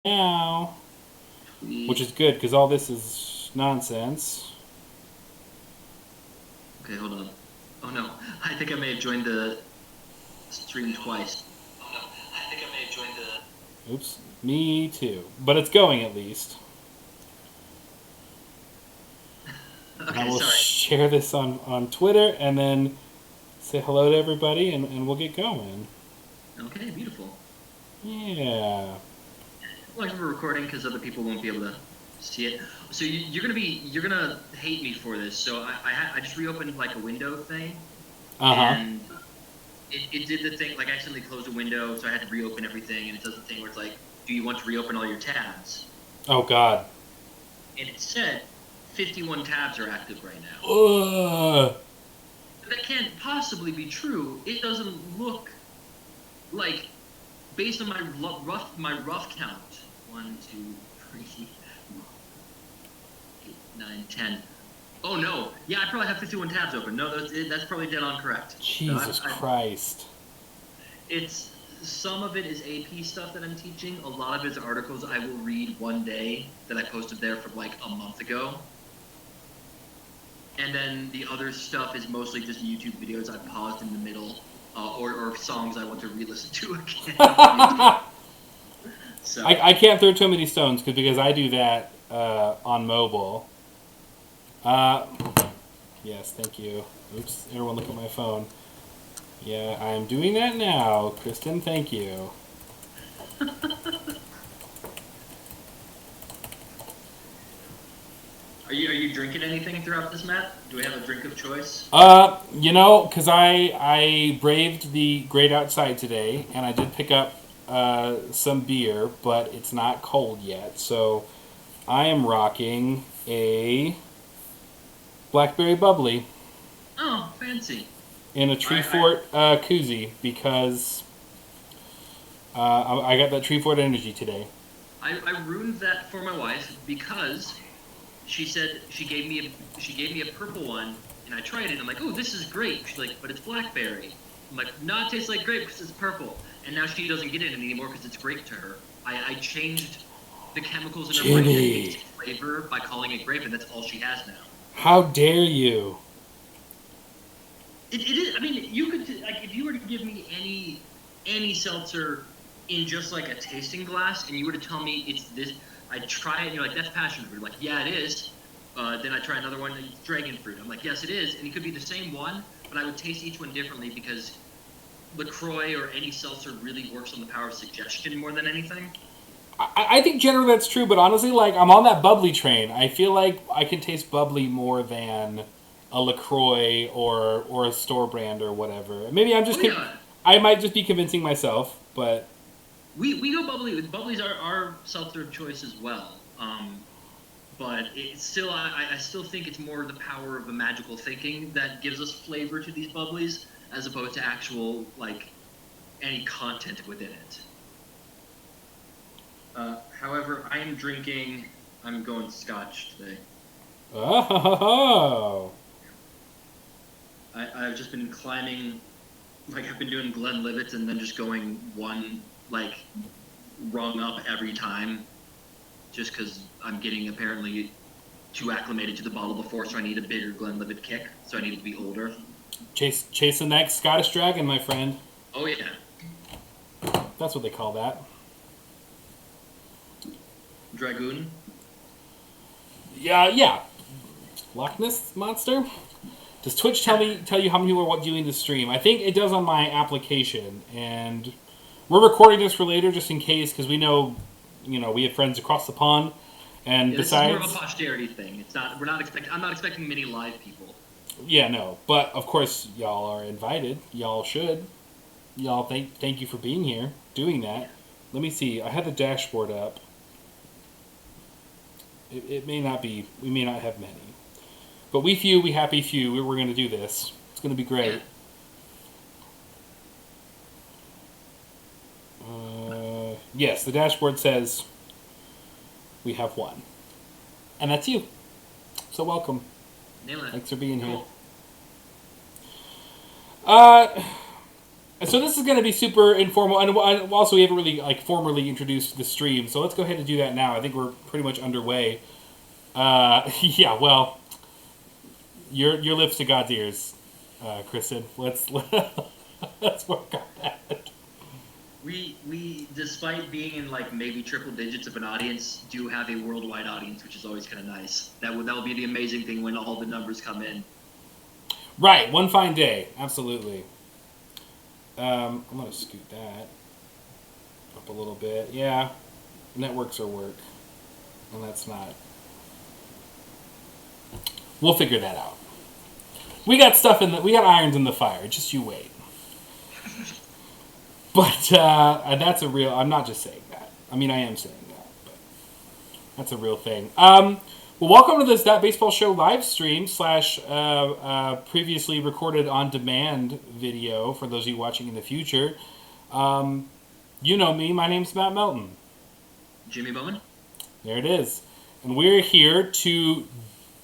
now, which is good because all this is nonsense. Okay, hold on. Oh no, I think I may have joined the stream twice. Oh no, I think I may have joined the. Oops, me too. But it's going at least. And I Okay, will sorry. share this on Twitter and then say hello to everybody and we'll get going. Okay, beautiful. Yeah. Well, we're recording because other people won't be able to see it. So you're gonna hate me for this. So I just reopened like a window thing, Uh huh. and it did the thing like I accidentally closed a window, so I had to reopen everything, and it does the thing where it's like, do you want to reopen all your tabs? Oh God. And it said 51 tabs are active right now. Ugh. That can't possibly be true. It doesn't look like, based on my rough count. 1, 2, 3, 8, 9, 10. Oh no! Yeah, I probably have 51 tabs open. No, that's probably dead on correct. Jesus Christ. It's some of it is AP stuff that I'm teaching. A lot of it is articles I will read one day that I posted there from like a month ago. And then the other stuff is mostly just YouTube videos I paused in the middle, or songs I want to re-listen to again. So I can't throw too many stones because I do that on mobile. Uh, yes, thank you. Oops, everyone look at my phone. Yeah, I'm doing that now, Kristen. Thank you. Are you drinking anything throughout this, Matt? Do we have a drink of choice? Because I braved the great outside today, and I did pick up some beer, but it's not cold yet. So I am rocking a blackberry bubbly Oh, fancy. in a Tree Fort koozie because I got that Tree Fort energy today. I ruined that for my wife because she said she gave me a purple one and I tried it. I'm like, oh, this is great. She's like, but it's blackberry. I'm like, no, it tastes like grape because it's purple. And now she doesn't get it anymore because it's grape to her. I changed the chemicals in her brain that Jimmy, makes it flavor by calling it grape, and that's all she has now. how dare you? It is. I mean, you could like if you were to give me any seltzer in just like a tasting glass, and you were to tell me it's this, I try it, and you're like, that's passion fruit. I'm like, yeah, it is. Then I try another one, and it's dragon fruit. I'm like, yes, it is, and it could be the same one, but I would taste each one differently because LaCroix or any seltzer really works on the power of suggestion more than anything. I think generally that's true, but honestly, like I'm on that bubbly train. I feel like I can taste bubbly more than a Lacroix or a store brand or whatever. Maybe I'm just Oh yeah, I might just be convincing myself, but we go bubbly. Bubbly's our seltzer of choice as well. But it's still, I still think it's more the power of the magical thinking that gives us flavor to these bubblies, as opposed to actual like any content within it. However, I am drinking. I'm going Scotch today. oh, I've just been climbing, like I've been doing Glenlivet and then just going one like rung up every time, just because I'm getting apparently too acclimated to the bottle before, so I need a bigger Glenlivet kick. So I need it to be older. chase the next Scottish dragon, my friend. Oh yeah, That's what they call that. Dragoon. Yeah. Loch Ness monster. Does Twitch tell you how many people are viewing the stream? I think it does on my application, and we're recording this for later just in case because we know, we have friends across the pond, and Yeah, besides, this is more of a posterity thing. It's not. We're not expecting. I'm not expecting many live people. yeah, no, but of course y'all are invited. Y'all should. Y'all thank you for being here, doing that. Let me see. I had the dashboard up. It may not be. We may not have many, but we few, we happy few. We're going to do this. It's going to be great. Yes, the dashboard says we have one, and that's you. So welcome. Nail it. Thanks for being here. Cool. Uh, So this is going to be super informal, and also we haven't really formally introduced the stream. So let's go ahead and do that now. I think we're pretty much underway. Yeah, well, your lips to God's ears, Kristen. Let's work on that. We despite being in maybe triple digits of an audience, do have a worldwide audience, which is always kind of nice. That will be the amazing thing when all the numbers come in. Right, one fine day, absolutely. I'm gonna scoot that up a little bit. Yeah, networks are work, and that's not. We'll figure that out. We got we got irons in the fire. Just you wait. But that's a real. I'm not just saying that. I mean, I am saying that, but that's a real thing. Well, welcome to this That Baseball Show live stream / previously recorded on demand video for those of you watching in the future. You know me. My name's Matt Melton. Jimmy Bowman. There it is, and we're here to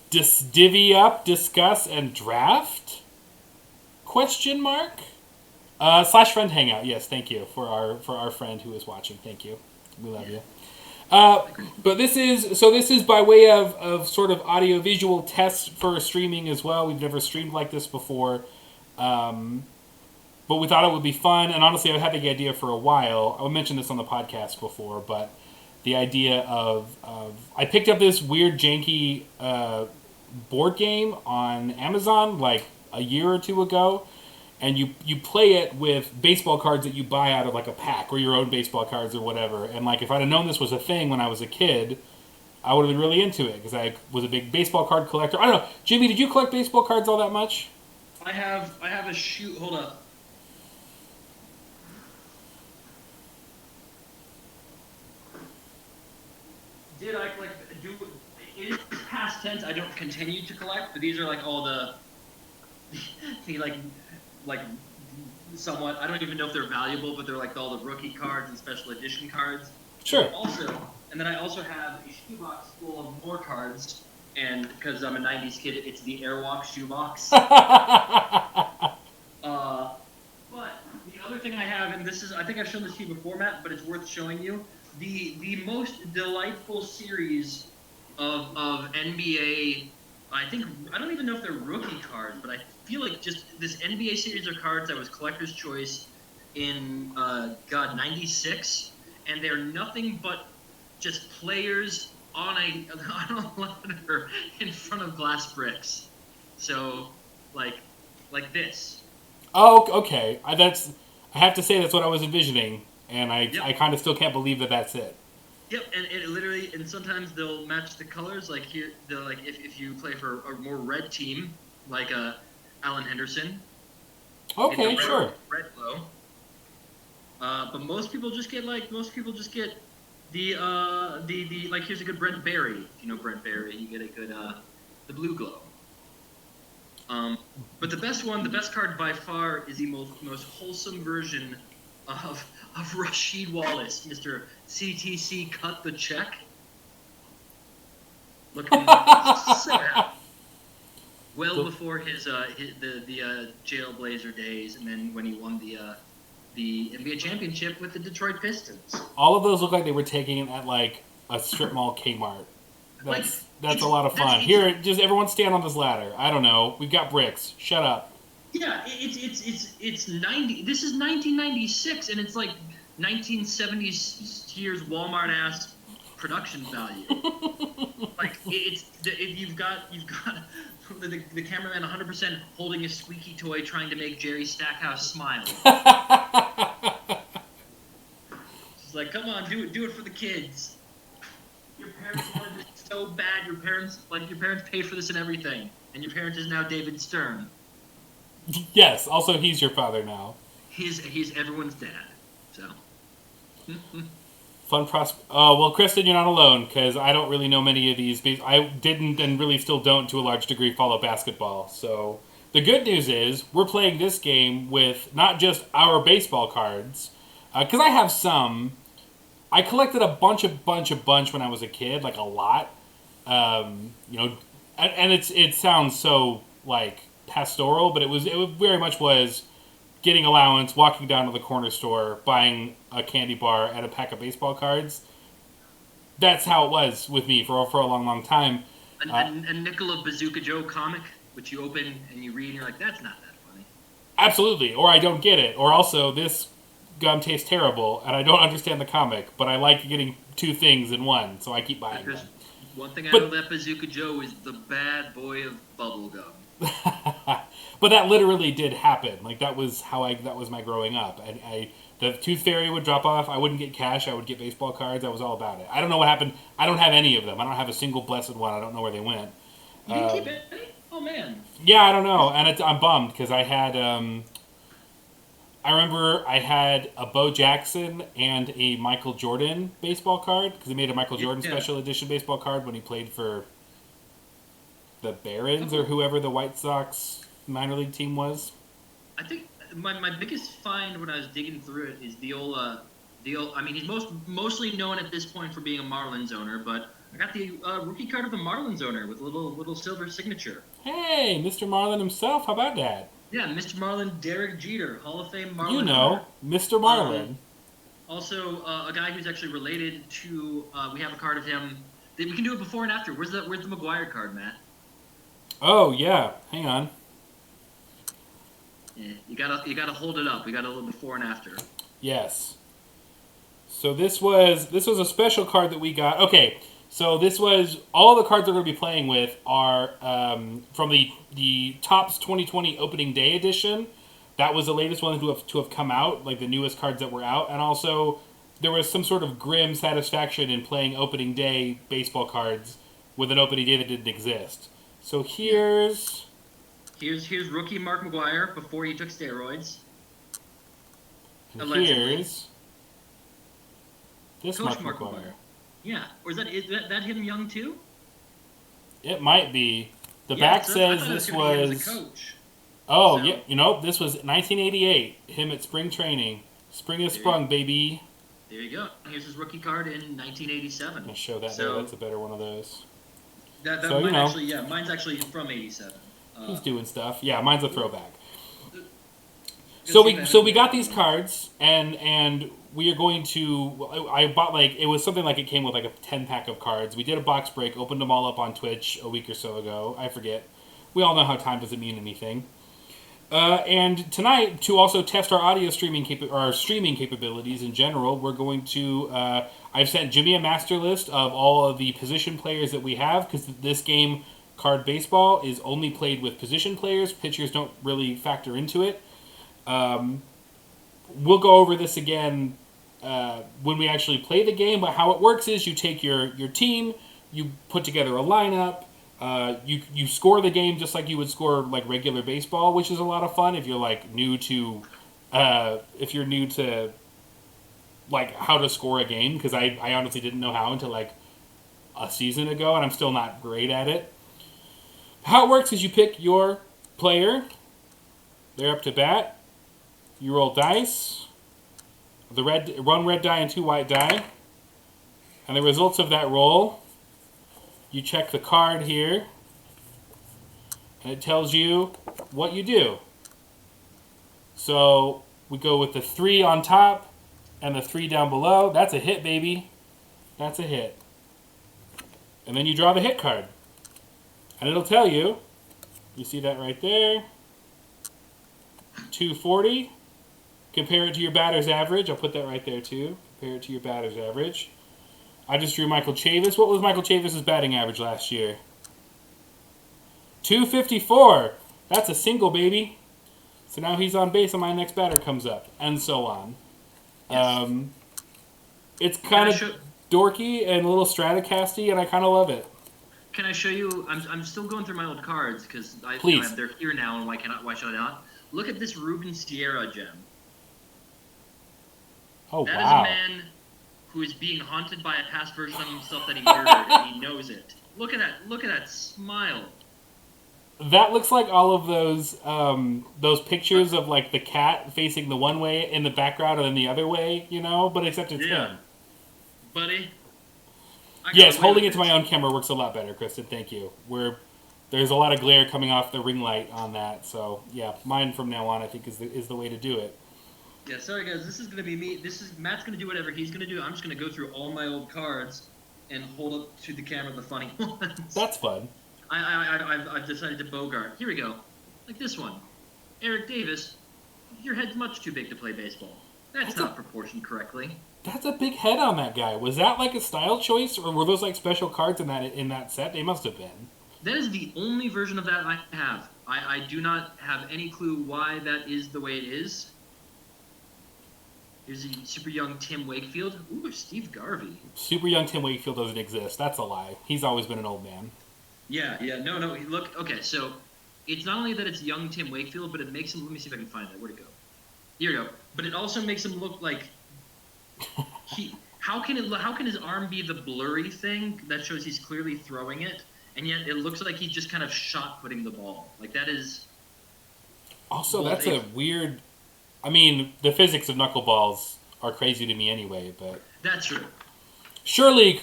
divvy up, discuss, and draft? Question mark. / friend hangout. Yes, thank you for our friend who is watching. Thank you. We love you. But this is by way of sort of audio visual tests for streaming as well. We've never streamed like this before, but we thought it would be fun. And honestly, I've had the idea for a while. I mentioned this on the podcast before, but the idea of I picked up this weird janky board game on Amazon like a year or two ago. And you play it with baseball cards that you buy out of like a pack or your own baseball cards or whatever. And like if I'd have known this was a thing when I was a kid, I would have been really into it because I was a big baseball card collector. I don't know, Jimmy, did you collect baseball cards all that much? I have a shoe. Hold up. Did I collect? It is past tense. I don't continue to collect, but these are like all the like somewhat. I don't even know if they're valuable, but they're like all the rookie cards and special edition cards. Sure. And then I also have a shoebox full of more cards, and because I'm a '90s kid, it's the Airwalk shoebox. But the other thing I have, and this is, I think I've shown this to you before, Matt, but it's worth showing you, the most delightful series of NBA. I don't even know if they're rookie cards, but I feel like just this NBA series of cards that was collector's choice in, '96, and they're nothing but just players on a ladder in front of glass bricks. So, like this. Oh, okay. I have to say that's what I was envisioning, and I kind of still can't believe that that's it. Yep, and it literally, and sometimes they'll match the colors. Like here, they're like if you play for a more red team, like Alan Henderson. Okay, sure. Red glow. But most people just get the like here's a good Brent Berry. If you know Brent Berry, you get a good the blue glow. But the best card by far is the most wholesome version of Rasheed Wallace, Mr. CTC cut the check. Looking so happy. Well before the Jailblazer days, and then when he won the NBA championship with the Detroit Pistons. All of those look like they were taken at like a strip mall Kmart. That's a lot of fun. Here, just everyone stand on this ladder. I don't know. We've got bricks. Shut up. Yeah, it's 90. This is 1996, and it's like 1970s years Walmart ass production value. Like if you've got the cameraman 100% holding a squeaky toy trying to make Jerry Stackhouse smile. It's like, come on, do it for the kids. Your parents wanted it so bad. Your parents paid for this and everything, and your parent is now David Stern. Yes. Also, he's your father now. He's everyone's dad. So. Fun well, Kristen, you're not alone because I don't really know many of these. I didn't and really still don't, to a large degree, follow basketball. So the good news is we're playing this game with not just our baseball cards, because I have some. I collected a bunch when I was a kid, like a lot. And it sounds so like pastoral, but it very much was getting allowance, walking down to the corner store, buying a candy bar and a pack of baseball cards. That's how it was with me for a long, long time. A Nicola Bazooka Joe comic, which you open and you read and you're like, that's not that funny. Absolutely. Or I don't get it. Or also, this gum tastes terrible and I don't understand the comic, but I like getting two things in one, so I keep buying them. One thing I know that Bazooka Joe is the bad boy of bubblegum. But that literally did happen. Like, that was my growing up. The Tooth Fairy would drop off. I wouldn't get cash. I would get baseball cards. I was all about it. I don't know what happened. I don't have any of them. I don't have a single blessed one. I don't know where they went. You didn't keep any? Oh, man. Yeah, I don't know. And I'm bummed because I had... I remember I had a Bo Jackson and a Michael Jordan baseball card because he made a Michael Jordan special edition baseball card when he played for the Barons or whoever the White Sox minor league team was. I think my biggest find when I was digging through it is the old. I mean, he's mostly known at this point for being a Marlins owner, but I got the rookie card of the Marlins owner with a little silver signature. Hey, Mr. Marlin himself. How about that? Yeah, Mr. Marlin, Derek Jeter, Hall of Fame Marlin. You know, owner. Mr. Marlin. Also, a guy who's actually related to. We have a card of him. We can do it before and after. Where's the McGuire card, Matt? Oh yeah, hang on. Yeah, you gotta hold it up. We got a little before and after. Yes. So this was a special card that we got. Okay, so this was all the cards we're going to be playing with are from the Topps 2020 Opening Day edition. That was the latest one to have come out, like the newest cards that were out, and also there was some sort of grim satisfaction in playing Opening Day baseball cards with an Opening Day that didn't exist. So here's rookie Mark McGuire before he took steroids. Here's this Coach Mark McGuire. Yeah, or is that him young too? It might be. The back says this was. Coach. Oh, so, yeah, this was 1988. Him at spring training. Spring has sprung, baby. There you go. Here's his rookie card in 1987. I'll show that there. That's a better one of those. Mine's actually from 87. He's doing stuff. Yeah, mine's a throwback. So we got these cards, and we are going to. I bought it was something like it came with like a 10-pack of cards. We did a box break, opened them all up on Twitch a week or so ago. I forget. We all know how time doesn't mean anything. And tonight, to also test our audio streaming capabilities in general, we're going to. I've sent Jimmy a master list of all of the position players that we have because this game, card baseball, is only played with position players. Pitchers don't really factor into it. We'll go over this again when we actually play the game. But how it works is you take your team, you put together a lineup. You score the game just like you would score like regular baseball, which is a lot of fun if you're new to like how to score a game, because I honestly didn't know how until like a season ago, and I'm still not great at it. How it works is you pick your player, they're up to bat, you roll dice, one red die and 2 white die, and the results of that roll. You check the card here, and it tells you what you do. So we go with the 3 on top and the 3 down below. That's a hit, baby. That's a hit. And then you draw the hit card. And it'll tell you, you see that right there, 240. Compare it to your batter's average. I'll put that right there too. Compare it to your batter's average. I just drew Michael Chavis. What was Michael Chavis' batting average last year? 254. That's a single, baby. So now he's on base and my next batter comes up. And so on. Yes. It's kind of dorky and a little Stratocasty, and I kind of love it. Can I show you? I'm still going through my old cards because they're here now, and why should I not? Look at this Ruben Sierra gem. Oh, wow. That is a man who is being haunted by a past version of himself that he murdered, and he knows it. Look at that smile. That looks like all of those pictures of like the cat facing the one way in the background and then the other way, but except it's him. Buddy. Yes, holding it to my own camera works a lot better, Kristen. Thank you. We're There's a lot of glare coming off the ring light on that. So yeah, mine from now on I think is the way to do it. Yeah, sorry guys, this is gonna be me. Matt's gonna do whatever he's gonna do. I'm just gonna go through all my old cards and hold up to the camera the funny ones. That's fun. I've decided to bogart. Here we go, like this one. Eric Davis, your head's much too big to play baseball. That's not proportioned correctly. That's a big head on that guy. Was that like a style choice, or were those like special cards in that set? They must have been. That is the only version of that I have. I do not have any clue why that is the way it is. Here's a super young Tim Wakefield. Ooh, Steve Garvey. Super young Tim Wakefield doesn't exist. That's a lie. He's always been an old man. Yeah. No. Look, okay, so it's not only that it's young Tim Wakefield, but it makes him. Let me see if I can find that. Where'd it go? Here we go. But it also makes him look like How can his arm be the blurry thing that shows he's clearly throwing it, and yet it looks like he's just kind of shot putting the ball? Like that is. Also, that's a weird. I mean, the physics of knuckleballs are crazy to me anyway, but... That's true. Surely,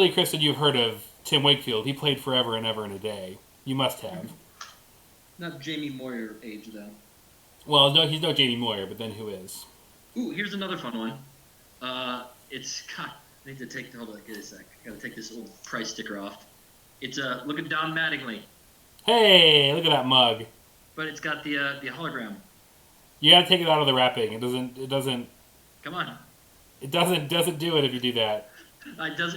Kristen, you've heard of Tim Wakefield. He played forever and ever and a day. You must have. Not Jamie Moyer age, though. Well, no, he's no Jamie Moyer, but then who is? Ooh, here's another fun one. God, I need to take... Hold on, give it a sec. I gotta take this old price sticker off. It's, look at Don Mattingly. Hey, look at that mug. But it's got the hologram. You gotta take it out of the wrapping. It doesn't. Come on. It doesn't do it if you do that.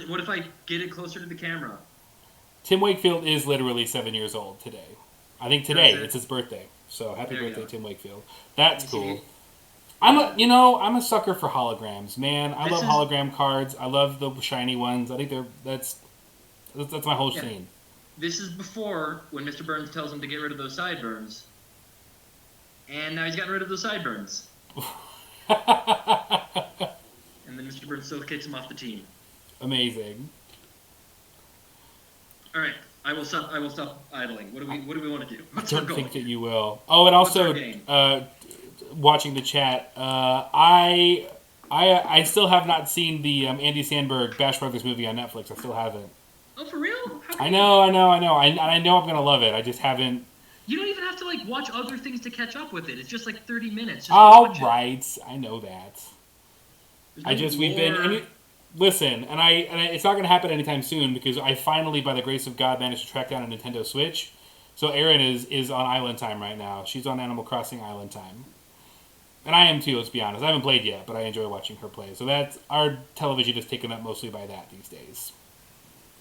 What if I get it closer to the camera? Tim Wakefield is literally 7 years old today. I think today it's his birthday. So happy birthday, Tim Wakefield. That's cool. I'm a sucker for holograms, man. I love hologram cards. I love the shiny ones. I think that's my whole scene. This is before when Mr. Burns tells him to get rid of those sideburns. And now he's gotten rid of the sideburns. And then Mr. Burns still kicks him off the team. Amazing. All right, I will stop idling. What do we want to do? I don't think that you will. Oh, and also, watching the chat, I still have not seen the Andy Samberg Bash Brothers movie on Netflix. I still haven't. Oh, for real? I know. I know I'm gonna love it. I just haven't. You don't even have to watch other things to catch up with it. It's just 30 minutes. All right, I know that. Listen, and it's not going to happen anytime soon because I finally, by the grace of God, managed to track down a Nintendo Switch. So Erin is on Island Time right now. She's on Animal Crossing Island Time, and I am too. Let's be honest. I haven't played yet, but I enjoy watching her play. So that's our television is taken up mostly by that these days.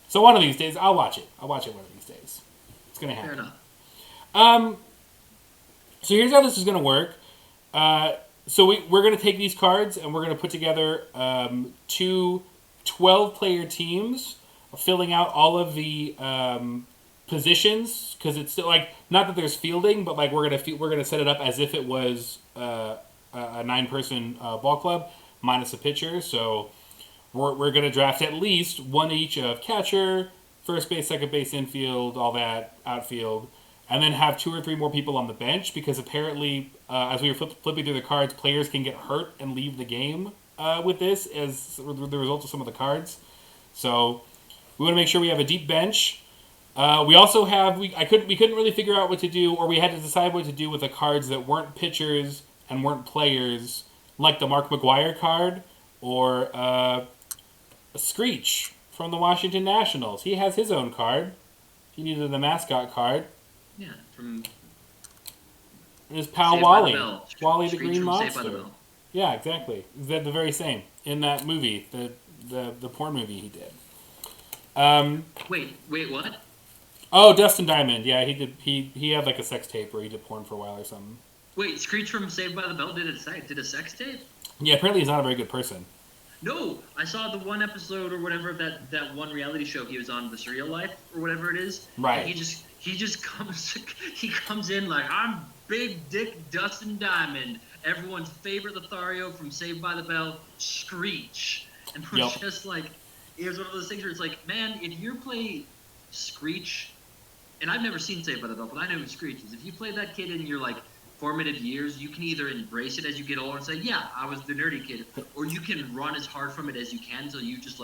So one of these days, I'll watch it. I'll watch it one of these days. It's going to happen. Fair enough. So here's how this is going to work. So we're going to take these cards and we're going to put together 2 12-player teams, filling out all of the positions because it's still not that there's fielding, but we're gonna set it up as if it was a 9-person ball club minus a pitcher. So we're gonna draft at least one each of catcher, first base, second base, infield, all that, outfield. And then have 2 or 3 more people on the bench because apparently, as we were flipping through the cards, players can get hurt and leave the game with this as the result of some of the cards. So we want to make sure we have a deep bench. We also have we couldn't really figure out what to do, or we had to decide what to do with the cards that weren't pitchers and weren't players, like the Mark McGwire card or a Screech from the Washington Nationals. He has his own card. He needed the mascot card. Yeah, from his pal Wally. Wally the Green Monster. Yeah, exactly. They're the very same in that movie, the porn movie he did. Wait, what? Oh, Dustin Diamond. Yeah, he did. He had a sex tape where he did porn for a while or something. Wait, Screech from Saved by the Bell did a sex tape? Yeah, apparently he's not a very good person. No, I saw the one episode or whatever of that one reality show he was on, The Surreal Life or whatever it is. Right. He just comes in like, I'm Big Dick Dustin Diamond, everyone's favorite Lothario from Saved by the Bell, Screech. And we're just it was one of those things where it's man, if you play Screech, and I've never seen Saved by the Bell, but I know who Screech is. If you play that kid in your formative years, you can either embrace it as you get older and say, yeah, I was the nerdy kid, or you can run as hard from it as you can until you just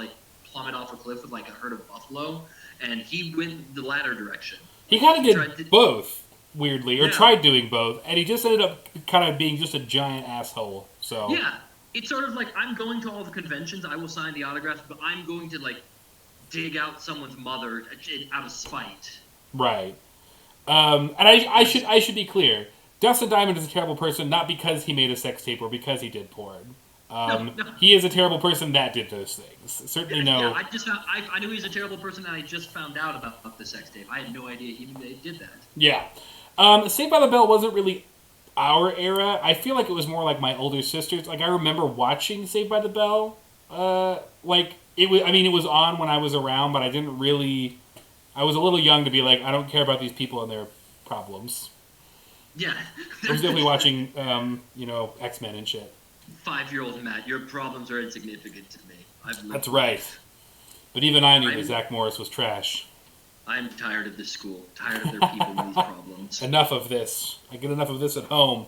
plummet off a cliff with like a herd of buffalo, and he went the latter direction. He kind of did both, weirdly, or tried doing both, and he just ended up kind of being just a giant asshole. So yeah, it's sort of like, I'm going to all the conventions, I will sign the autographs, but I'm going to like dig out someone's mother out of spite. Right. And I should be clear. Dustin Diamond is a terrible person, not because he made a sex tape or because he did porn. No. He is a terrible person that did those things. Certainly no. Yeah, I knew he was a terrible person, and I just found out about the sex tape. I had no idea he did that. Yeah. Saved by the Bell wasn't really our era. I feel like it was more like my older sisters. Like, I remember watching Saved by the Bell. It was on when I was around, but I didn't really. I was a little young to be like, I don't care about these people and their problems. Yeah. I was definitely watching, X-Men and shit. 5-year-old Matt, your problems are insignificant to me. That's right. But even I knew that Zach Morris was trash. I'm tired of this school. Tired of their people and these problems. Enough of this. I get enough of this at home.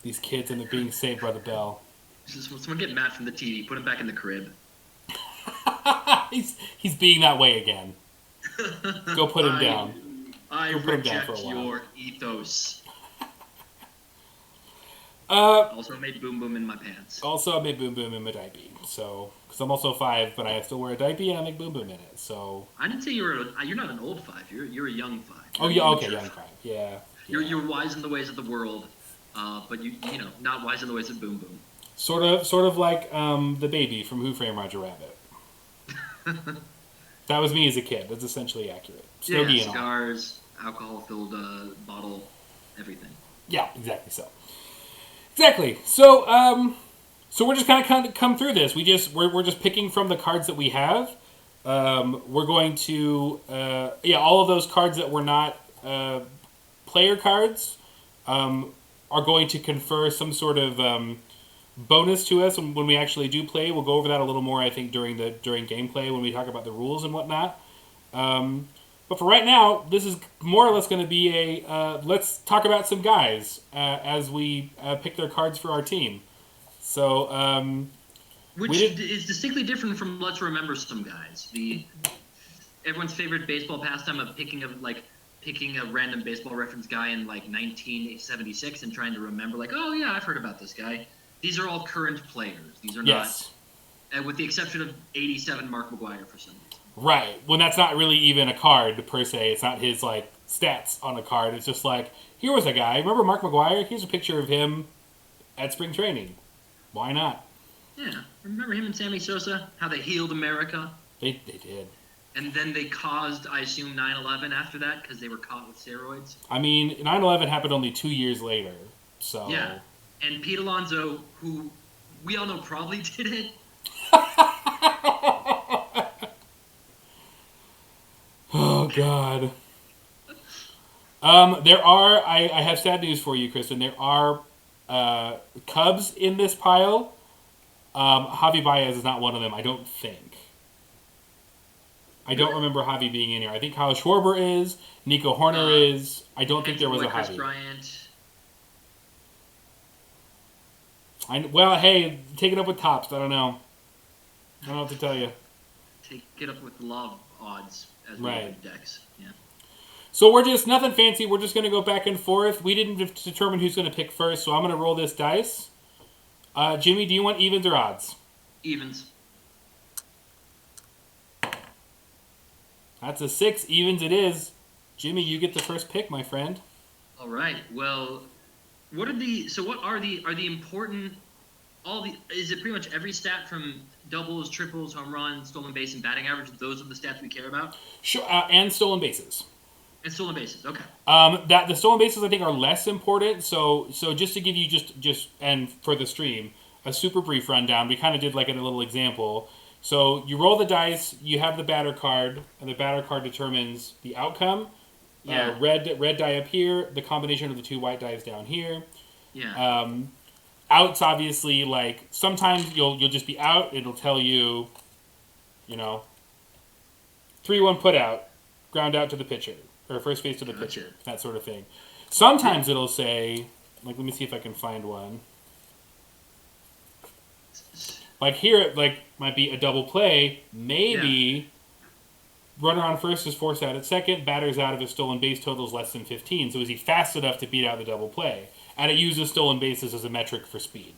These kids and they're being saved by the bell. Someone get Matt from the TV. Put him back in the crib. He's being that way again. Go put him down. I reject your ethos. Also made boom boom in my pants. Also, I made boom boom in my diaper. So, because I'm also 5, but I still wear a diaper and I make boom boom in it. So I didn't say you're not an old 5. You're a young 5. Young 5. Yeah. You're wise in the ways of the world, but you not wise in the ways of boom boom. Sort of like the baby from Who Framed Roger Rabbit. That was me as a kid. That's essentially accurate. Stogie and cigars, alcohol-filled bottle, everything. Yeah, exactly so. Exactly. So we're just kind of come through this. We're just picking from the cards that we have. We're going to all of those cards that were not player cards are going to confer some sort of bonus to us when we actually do play. We'll go over that a little more, I think, during gameplay when we talk about the rules and whatnot. But for right now, this is more or less going to be a let's talk about some guys as we pick their cards for our team. So, which is distinctly different from let's remember some guys. Everyone's favorite baseball pastime of picking a random baseball reference guy in like 1976 and trying to remember like, oh yeah, I've heard about this guy. These are all current players. These are not, with the exception of 87 Mark McGwire for some reason. Right. When that's not really even a card per se. It's not his like stats on a card. It's just like, here was a guy. Remember Mark McGwire? Here's a picture of him at spring training. Why not? Yeah. Remember him and Sammy Sosa? How they healed America? They did. And then they caused, I assume, 9/11 after that because they were caught with steroids. I mean, 9/11 happened only 2 years later. So yeah. And Pete Alonso, who we all know probably did it. Oh, God. I have sad news for you, Kristen. There are Cubs in this pile. Javi Baez is not one of them, I don't think. I don't remember Javi being in here. I think Kyle Schwarber is. Nico Horner is. I don't think there was a Javi. Chris Bryant. Well, hey, take it up with Tops. I don't know. I don't know what to tell you. Take it up with love odds as well as decks. Yeah. So we're just nothing fancy. We're just going to go back and forth. We didn't determine who's going to pick first, so I'm going to roll this dice. Jimmy, do you want evens or odds? Evens. That's a 6. Evens it is. Jimmy, you get the first pick, my friend. All right. Well, what are the important is it pretty much every stat from doubles, triples, home runs, stolen base, and batting average? Those are the stats we care about? Sure, and stolen bases. And stolen bases, okay. That the stolen bases I think are less important. So just to give you just and for the stream a super brief rundown, we kind of did like a little example. So you roll the dice, you have the batter card, and the batter card determines the outcome. Yeah. Red die up here, the combination of the 2 white dice down here. Yeah. Outs obviously like sometimes you'll just be out. It'll tell you, 3-1 put out, ground out to the pitcher or first base to the pitcher, that sort of thing. Sometimes it'll say, like, let me see if I can find one. Like here, it might be a double play. Yeah. Maybe runner on first is forced out at second. Batter's out if his stolen base total is less than 15. So is he fast enough to beat out the double play? And it uses stolen bases as a metric for speed.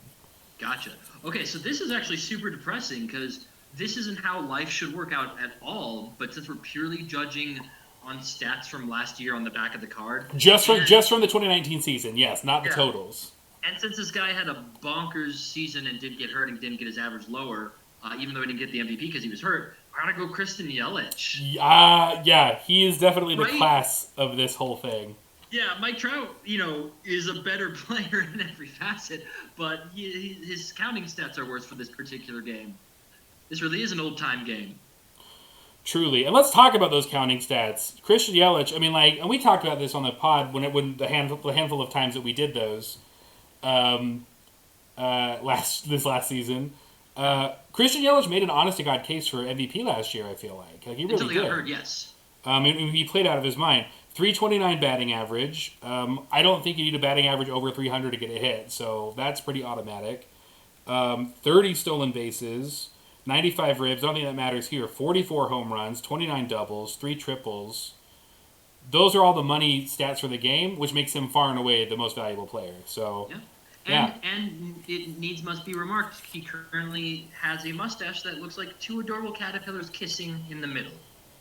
Gotcha. Okay, so this is actually super depressing because this isn't how life should work out at all. But since we're purely judging on stats from last year on the back of the card, Just from the 2019 season, yes, not the Yeah. totals. and since this guy had a bonkers season and did get hurt and didn't get his average lower, even though he didn't get the MVP because he was hurt, I gotta go Kristen Yelich. Yeah, he is definitely the Right? class of this whole thing. Yeah, Mike Trout, is a better player in every facet, but his counting stats are worse for this particular game. This really is an old-time game. Truly. And let's talk about those counting stats. Christian Yelich, I mean, and we talked about this on the pod when the handful of times that we did those this last season. Christian Yelich made an honest-to-God case for MVP last year, I feel like. He really Until he did. got hurt, yes. He played out of his mind. 329 batting average. I don't think you need a batting average over 300 to get a hit, so that's pretty automatic. 30 stolen bases, 95 ribs. I don't think that matters here. 44 home runs, 29 doubles, 3 triples. Those are all the money stats for the game, which makes him far and away the most valuable player. So, yeah. And it must be remarked, he currently has a mustache that looks like 2 adorable caterpillars kissing in the middle.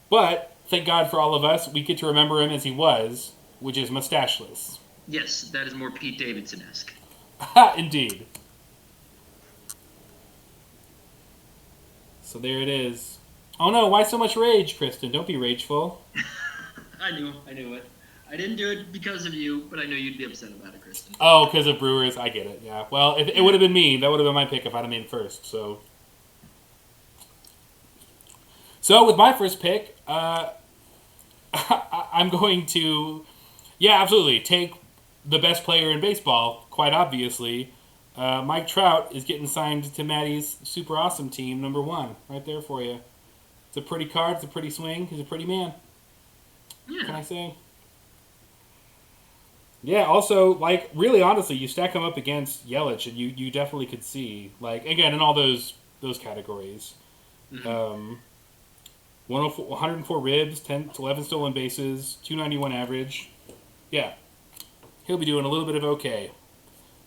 But thank God for all of us, we get to remember him as he was, which is mustacheless. Yes, that is more Pete Davidson-esque. Indeed. So there it is. Oh no, why so much rage, Kristen? Don't be rageful. I knew it. I didn't do it because of you, but I know you'd be upset about it, Kristen. Oh, because of Brewers, I get it, yeah. Well, if it would have been me, that would have been my pick if I'd have made it first, So with my first pick, I'm going to, absolutely, take the best player in baseball, quite obviously. Mike Trout is getting signed to Maddie's super awesome team, number 1, right there for you. It's a pretty card, it's a pretty swing, he's a pretty man. Yeah. What can I say? Yeah, also, really honestly, you stack him up against Yelich, and you definitely could see, again, in all those categories. Mm-hmm. 104 ribs, 11 stolen bases, 291 average. Yeah. He'll be doing a little bit of okay.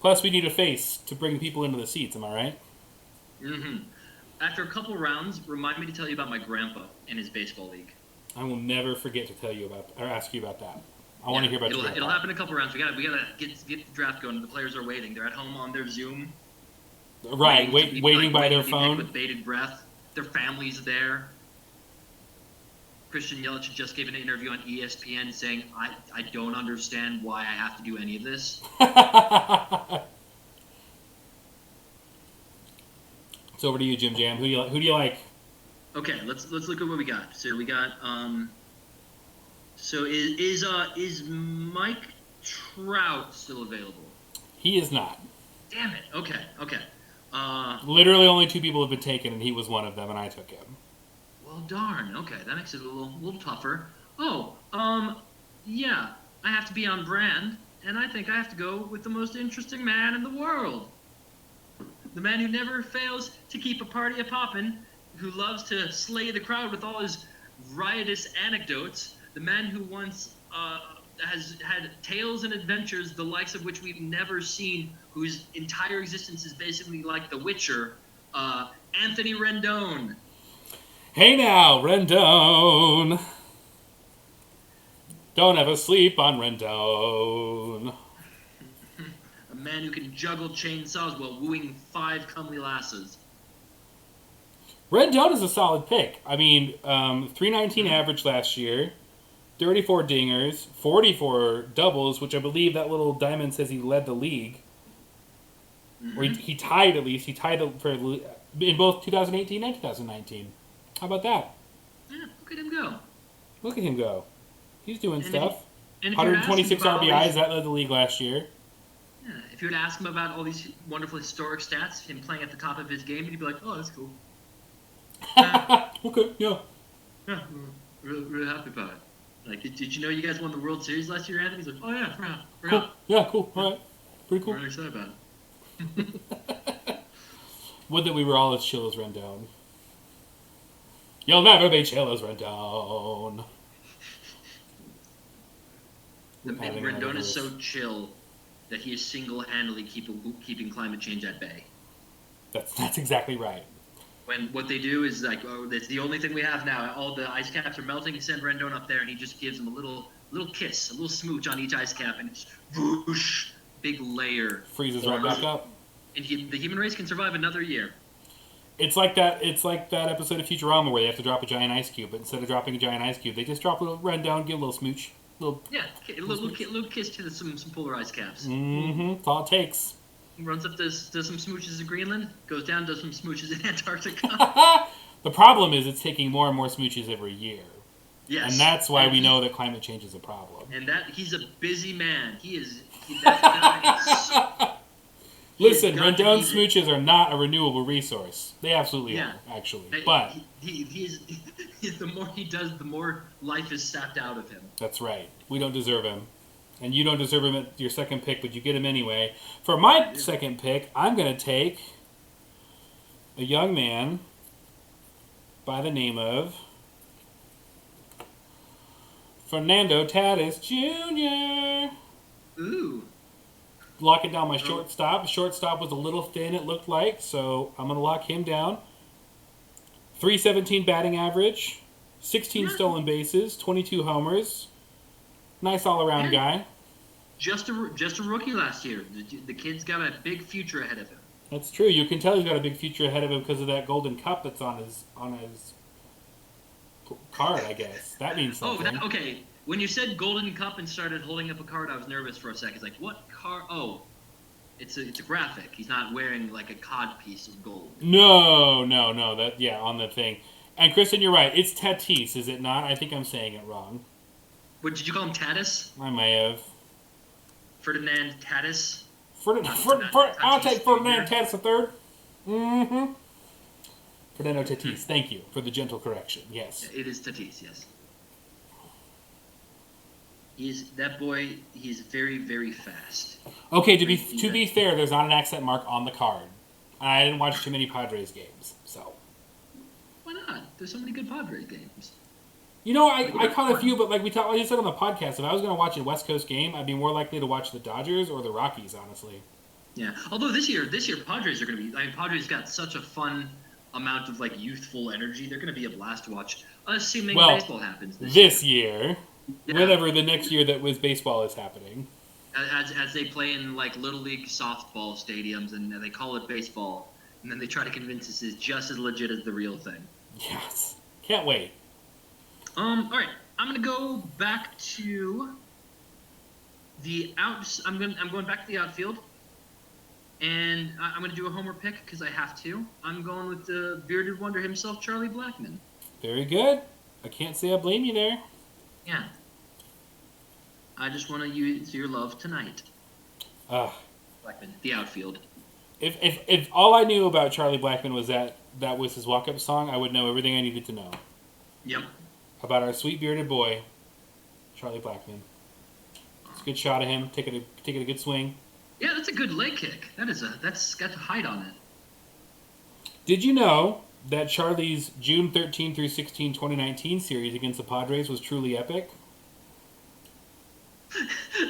Plus, we need a face to bring people into the seats, am I right? Mm-hmm. After a couple rounds, remind me to tell you about my grandpa in his baseball league. I will never forget to tell you about, or ask you about that. I want to hear about your grandpa. It'll happen in a couple rounds. We gotta get the draft going. The players are waiting. They're at home on their Zoom. Right, waiting by their phone. With bated breath. Their family's there. Christian Yelich just gave an interview on ESPN saying, I don't understand why I have to do any of this. It's over to you, Jim Jam. Who do you like? Okay, let's look at what we got. So we got so is Mike Trout still available? He is not. Damn it. Okay. Literally only 2 people have been taken, and he was one of them, and I took him. Well, darn. Okay, that makes it a little tougher. Oh, yeah. I have to be on brand, and I think I have to go with the most interesting man in the world. The man who never fails to keep a party a-poppin', who loves to slay the crowd with all his riotous anecdotes, the man who once has had tales and adventures the likes of which we've never seen, whose entire existence is basically like The Witcher, Anthony Rendon. Hey now, Rendon. Don't ever sleep on Rendon. A man who can juggle chainsaws while wooing 5 comely lasses. Rendon is a solid pick. I mean, 319 average last year, 34 dingers, 44 doubles, which I believe that little diamond says he led the league. Mm-hmm. Or he tied, at least. He tied for in both 2018 and 2019. How about that? Yeah, look at him go. Look at him go. He's doing stuff. And 126 RBIs, that led the league last year. Yeah, if you were to ask him about all these wonderful historic stats, him playing at the top of his game, he'd be like, oh, that's cool. Okay, yeah. Yeah, really happy about it. Like, did you know you guys won the World Series last year, Anthony? He's like, oh, yeah, forgot. Cool. Yeah, cool. All right. Pretty cool. I'm really excited about it. Would that we were all as chill as Rendon. You'll never be chill as Rendon. Rendon is so chill that he is single-handedly keeping climate change at bay. That's exactly right. When what they do is like, oh, that's the only thing we have now. All the ice caps are melting. You send Rendon up there, and he just gives them a little kiss, a little smooch on each ice cap, and it's whoosh, big layer. Freezes right back up. And the human race can survive another year. It's like that episode of Futurama where they have to drop a giant ice cube, but instead of dropping a giant ice cube, they just drop a little Rendon, give a little smooch. A little kiss to some polar ice caps. Mm-hmm. That's all it takes. Runs up, does some smooches in Greenland, goes down, does some smooches in Antarctica. The problem is it's taking more and more smooches every year. Yes. And that's why we know that climate change is a problem. And that he's a busy man. That guy is... Listen, Rendon smooches are not a renewable resource. They absolutely are, actually. But he's the more he does, the more life is sapped out of him. That's right. We don't deserve him. And you don't deserve him at your second pick, but you get him anyway. For my second pick, I'm going to take a young man by the name of Fernando Tatis Jr. Ooh. Locking down my shortstop. Shortstop was a little thin, it looked like, so I'm going to lock him down. .317 batting average, 16 stolen bases, 22 homers. Nice all-around guy. Just a rookie last year. The kid's got a big future ahead of him. That's true. You can tell he's got a big future ahead of him because of that golden cup that's on his card, I guess. That means something. Okay. When you said golden cup and started holding up a card, I was nervous for a second. It's like, what card? Oh, it's a graphic. He's not wearing like a cod piece of gold. No. On the thing. And Kristen, you're right. It's Tatis, is it not? I think I'm saying it wrong. What did you call him, Tatis? I may have. Ferdinand Tatis? I'll take Ferdinand Tatis a third. Mm-hmm. Fernando Tatis. Thank you for the gentle correction. Yes. It is Tatis, yes. That boy, he's very, very fast. Okay, to be fair, there's not an accent mark on the card. I didn't watch too many Padres games, so. Why not? There's so many good Padres games. You know, I caught a few, but like you said on the podcast, if I was going to watch a West Coast game, I'd be more likely to watch the Dodgers or the Rockies, honestly. Yeah. Although this year Padres are going to be. I mean, Padres got such a fun amount of like youthful energy. They're going to be a blast to watch, assuming baseball happens this year. Yeah. Whatever the next year that was baseball is happening. As they play in like little league softball stadiums and they call it baseball, and then they try to convince us it's just as legit as the real thing. Yes. Can't wait. All right, I'm gonna go back to the I'm going back to the outfield, and I'm gonna do a homer pick because I have to. I'm going with the bearded wonder himself, Charlie Blackmon. Very good. I can't say I blame you there. Yeah. I just want to use your love tonight. Blackmon, the outfield. If all I knew about Charlie Blackmon was that was his walk-up song, I would know everything I needed to know. Yep. About our sweet bearded boy, Charlie Blackmon. It's a good shot of him. Taking a good swing. Yeah, that's a good leg kick. That's got height on it. Did you know that Charlie's June 13 through 16, 2019 series against the Padres was truly epic?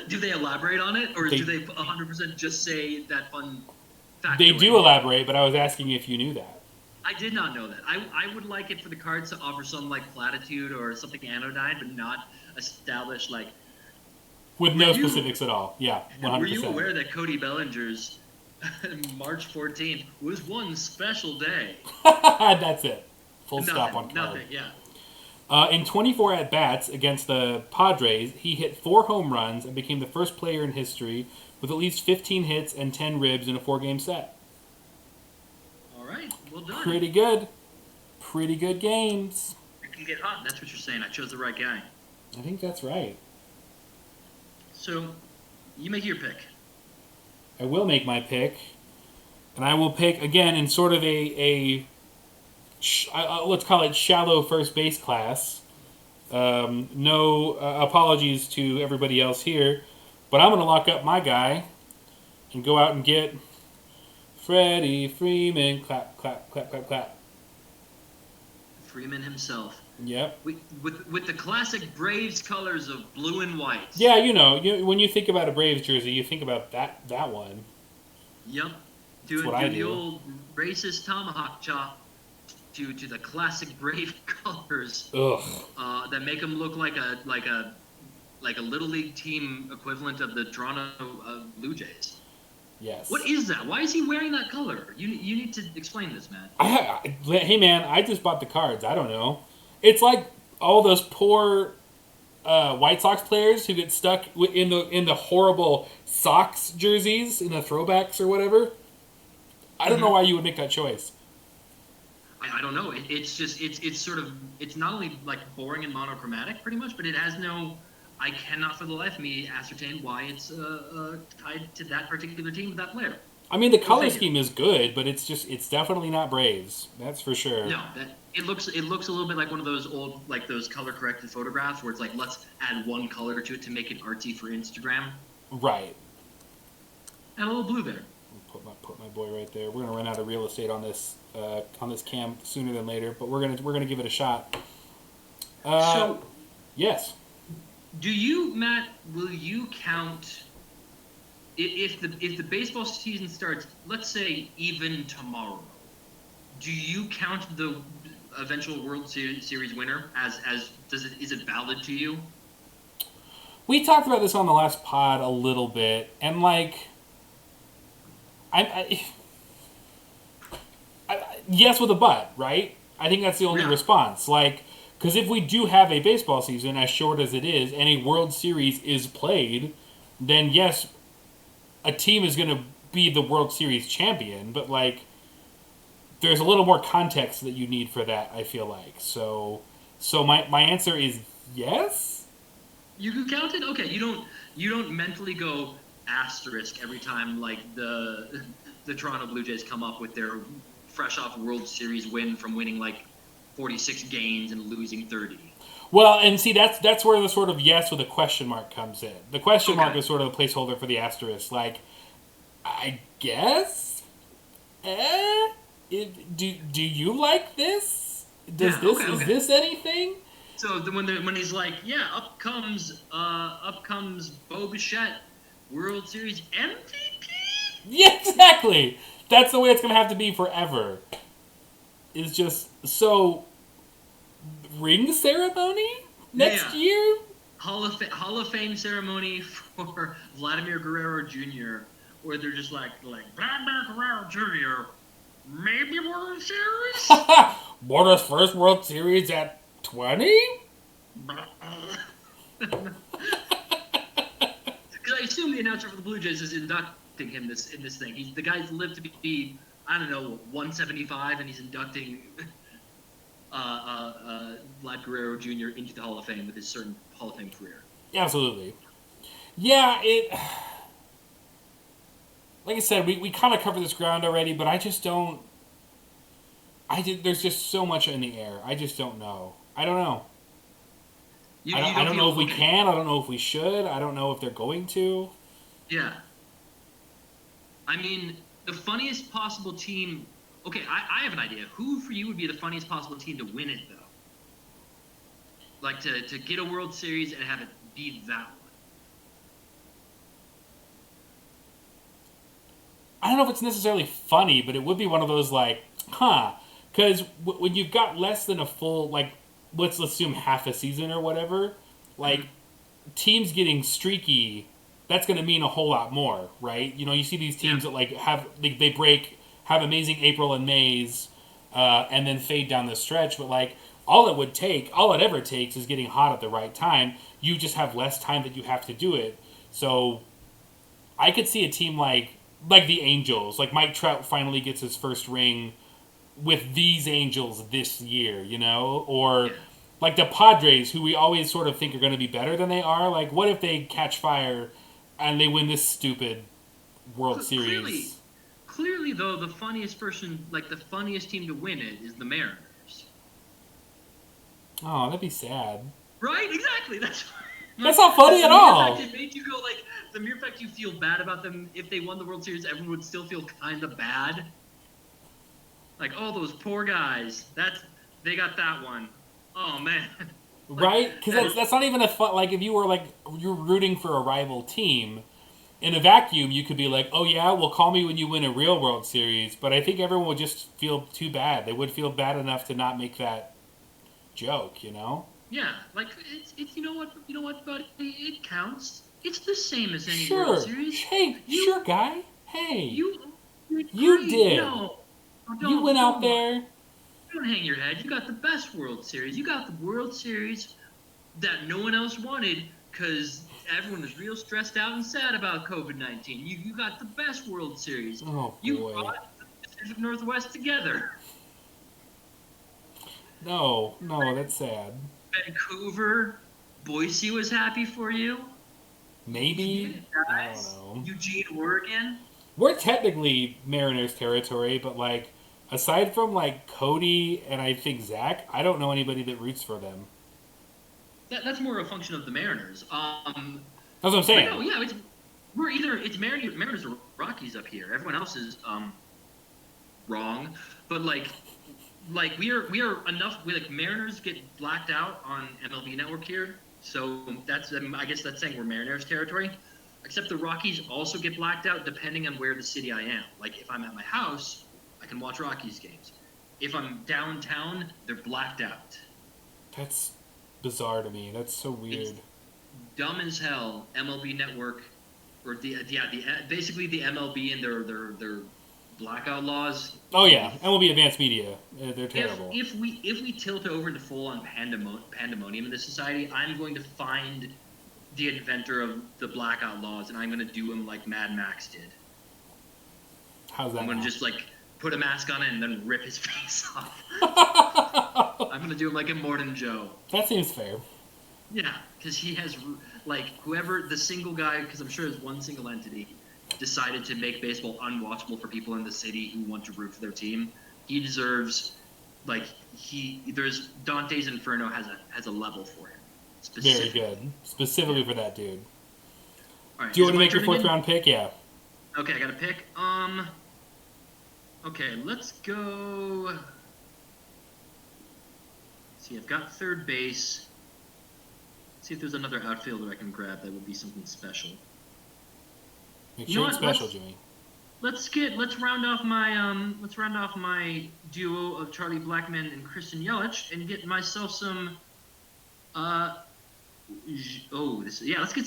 Do they elaborate on it, or do they 100% just say that fun fact? They do elaborate, but I was asking if you knew that. I did not know that. I would like it for the cards to offer some like platitude or something anodyne, but not establish like. With no specifics at all. Yeah, 100%. Were you aware that Cody Bellinger's March 14th was one special day? That's it. Full stop on card. Nothing, yeah. In 24 at-bats against the Padres, he hit 4 home runs and became the first player in history with at least 15 hits and 10 ribs in a 4-game set. All right, well done. Pretty good. Pretty good games. It can get hot. That's what you're saying. I chose the right guy. I think that's right. So, you make your pick. I will make my pick. And I will pick, again, in sort of let's call it shallow first base class. No apologies to everybody else here. But I'm going to lock up my guy and go out and get Freddie Freeman. Clap, clap, clap, clap, clap. Freeman himself. Yep. With the classic Braves colors of blue and white. Yeah, when you think about a Braves jersey, you think about that one. Yep. That's what I the do. old racist tomahawk chop to the classic Brave colors. Ugh. That make them look like a little league team equivalent of the Toronto Blue Jays. Yes. What is that? Why is he wearing that color? You need to explain this, man. Hey, man, I just bought the cards. I don't know. It's like all those poor White Sox players who get stuck in the horrible Sox jerseys, in the throwbacks or whatever. I don't know why you would make that choice. I don't know. It's just it's sort of, it's not only like boring and monochromatic pretty much, but it has no. I cannot for the life of me ascertain why it's tied to that particular team with that player. I mean, the color scheme is good, but it's definitely not Braves. That's for sure. No, it looks a little bit like one of those old, like those color corrected photographs where it's like, let's add one color to it to make it artsy for Instagram. Right. And a little blue there. Put my boy right there. We're gonna run out of real estate on this cam sooner than later, but we're gonna give it a shot. So, yes. Do you, Matt? Will you count if the baseball season starts? Let's say even tomorrow. Do you count the eventual World Series winner as is it valid to you? We talked about this on the last pod a little bit, and like, I yes with a but, right? I think that's the only response. Like, because if we do have a baseball season as short as it is, and a World Series is played, then yes, a team is going to be the World Series champion. But like, there's a little more context that you need for that, I feel like. So my answer is yes. You can count it? Okay, you don't mentally go asterisk every time like the Toronto Blue Jays come up with their fresh off World Series win from winning like 46 games and losing 30. Well, and see, that's where the sort of yes with a question mark comes in. The question mark is sort of a placeholder for the asterisk. Like, I guess? Do you like this? Is this anything? So when he's like, yeah, up comes Bo Bichette, World Series MVP? Yeah, exactly. That's the way it's going to have to be forever. It's just, so, ring ceremony next year? Hall of Fame ceremony for Vladimir Guerrero Jr., where they're just like Vladimir Guerrero Jr., maybe World Series? Won his first World Series at 20? Because I assume the announcer for the Blue Jays is inducting him in this thing. The guy's lived to be, I don't know, 175, and he's inducting Vlad Guerrero Jr. into the Hall of Fame with his certain Hall of Fame career. Absolutely. Yeah, like I said, we kind of covered this ground already, but I just don't. There's just so much in the air. I just don't know. I don't know. I don't know if we can. I don't know if we should. I don't know if they're going to. Yeah. I mean, the funniest possible team. Okay, I have an idea. Who for you would be the funniest possible team to win it, though? Like to get a World Series and have it be that one. I don't know if it's necessarily funny, but it would be one of those like, because when you've got less than a full, like, let's assume half a season or whatever, like, teams getting streaky, that's going to mean a whole lot more, right? You know, you see these teams that like have amazing April and Mays, and then fade down the stretch, but like all it ever takes is getting hot at the right time. You just have less time that you have to do it. So I could see a team like the Angels, like Mike Trout finally gets his first ring with these Angels this year, you know, or like the Padres, who we always sort of think are going to be better than they are. Like, what if they catch fire and they win this stupid World Series? Clearly, though, the funniest team to win it is the Mariners. Oh, that'd be sad. Right? Exactly. That's That's not funny at all. It made you go like the mere fact you feel bad about them. If they won the World Series, everyone would still feel kind of bad. Like, oh, those poor guys. They got that one. Oh man. Right? Because that's not even a fun. Like, if you were like you're rooting for a rival team, in a vacuum, you could be like, oh yeah, well, call me when you win a real World Series. But I think everyone would just feel too bad. They would feel bad enough to not make that joke, you know? Yeah, like it's you know what, buddy, it counts. It's the same as any Sure. World Series. Hey, sure, guy. Hey, You you did. No, You went out there. Don't hang your head. You got the best World Series. You got the World Series that no one else wanted because everyone was real stressed out and sad about COVID-19. You got the best World Series. Oh, boy. You brought the Pacific Northwest together. No, that's sad. Vancouver, Boise was happy for you. Maybe. I don't know. Eugene, Oregon. We're technically Mariners territory, but like, aside from like Cody and I think Zach, I don't know anybody that roots for them. That's more a function of the Mariners. That's what I'm saying. No, yeah, it's Mariners or Rockies up here. Everyone else is wrong, but like we are enough. Mariners get blacked out on MLB Network here, so that's I guess that's saying we're Mariners territory. Except the Rockies also get blacked out depending on where the city I am. Like if I'm at my house, I can watch Rockies games. If I'm downtown, they're blacked out. That's bizarre to me. That's so weird. It's dumb as hell. MLB Network, or basically the MLB and their blackout laws. Oh yeah, MLB Advanced Media. They're terrible. If we tilt over to full on pandemonium in this society, I'm going to find the inventor of the blackout laws, and I'm going to do him like Mad Max did. How's that? I'm going to just like put a mask on it and then rip his face off. I'm going to do him like Immortan Joe. That seems fair. Yeah, because he has, like, whoever, the single guy, because I'm sure there's one single entity, decided to make baseball unwatchable for people in the city who want to root for their team. He deserves, like, there's Dante's Inferno has a level for him. Very good. Specifically for that dude. All right, do you want to make your fourth round pick? Yeah. Okay, I got a pick. Okay, let's go. See, I've got third base. See if there's another outfielder I can grab that would be something special. Make sure it's special, Jimmy. Let's round off my duo of Charlie Blackmon and Christian Yelich and get myself some. Let's get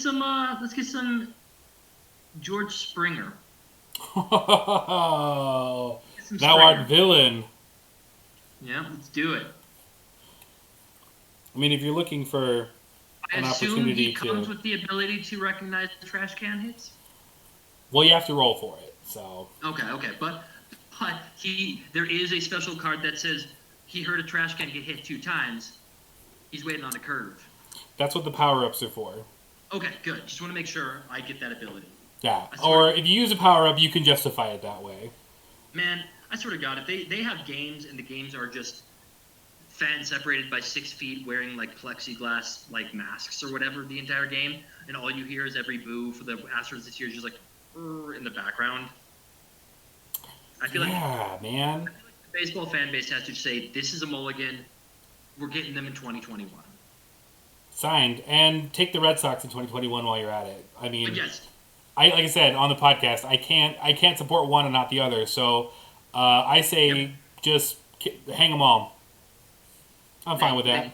some George Springer. Oh, thou art villain. Yeah, let's do it. I mean, if you're looking for an opportunity to... he comes with the ability to recognize the trash can hits? Well, you have to roll for it, so... Okay, but there is a special card that says he heard a trash can get hit 2 times. He's waiting on a curve. That's what the power-ups are for. Okay, good. Just want to make sure I get that ability. Yeah, or if you use a power-up, you can justify it that way. Man, I sort of got it. They have games, and the games are just fans separated by 6 feet wearing, like, plexiglass, like, masks or whatever the entire game, and all you hear is every boo for the Astros this year is just, like, in the background. I feel man. I feel like the baseball fan base has to say, this is a mulligan. We're getting them in 2021. Signed. And take the Red Sox in 2021 while you're at it. I mean, yes. Like I said on the podcast, I can't support one and not the other. So I say just hang them all. I'm fine with that.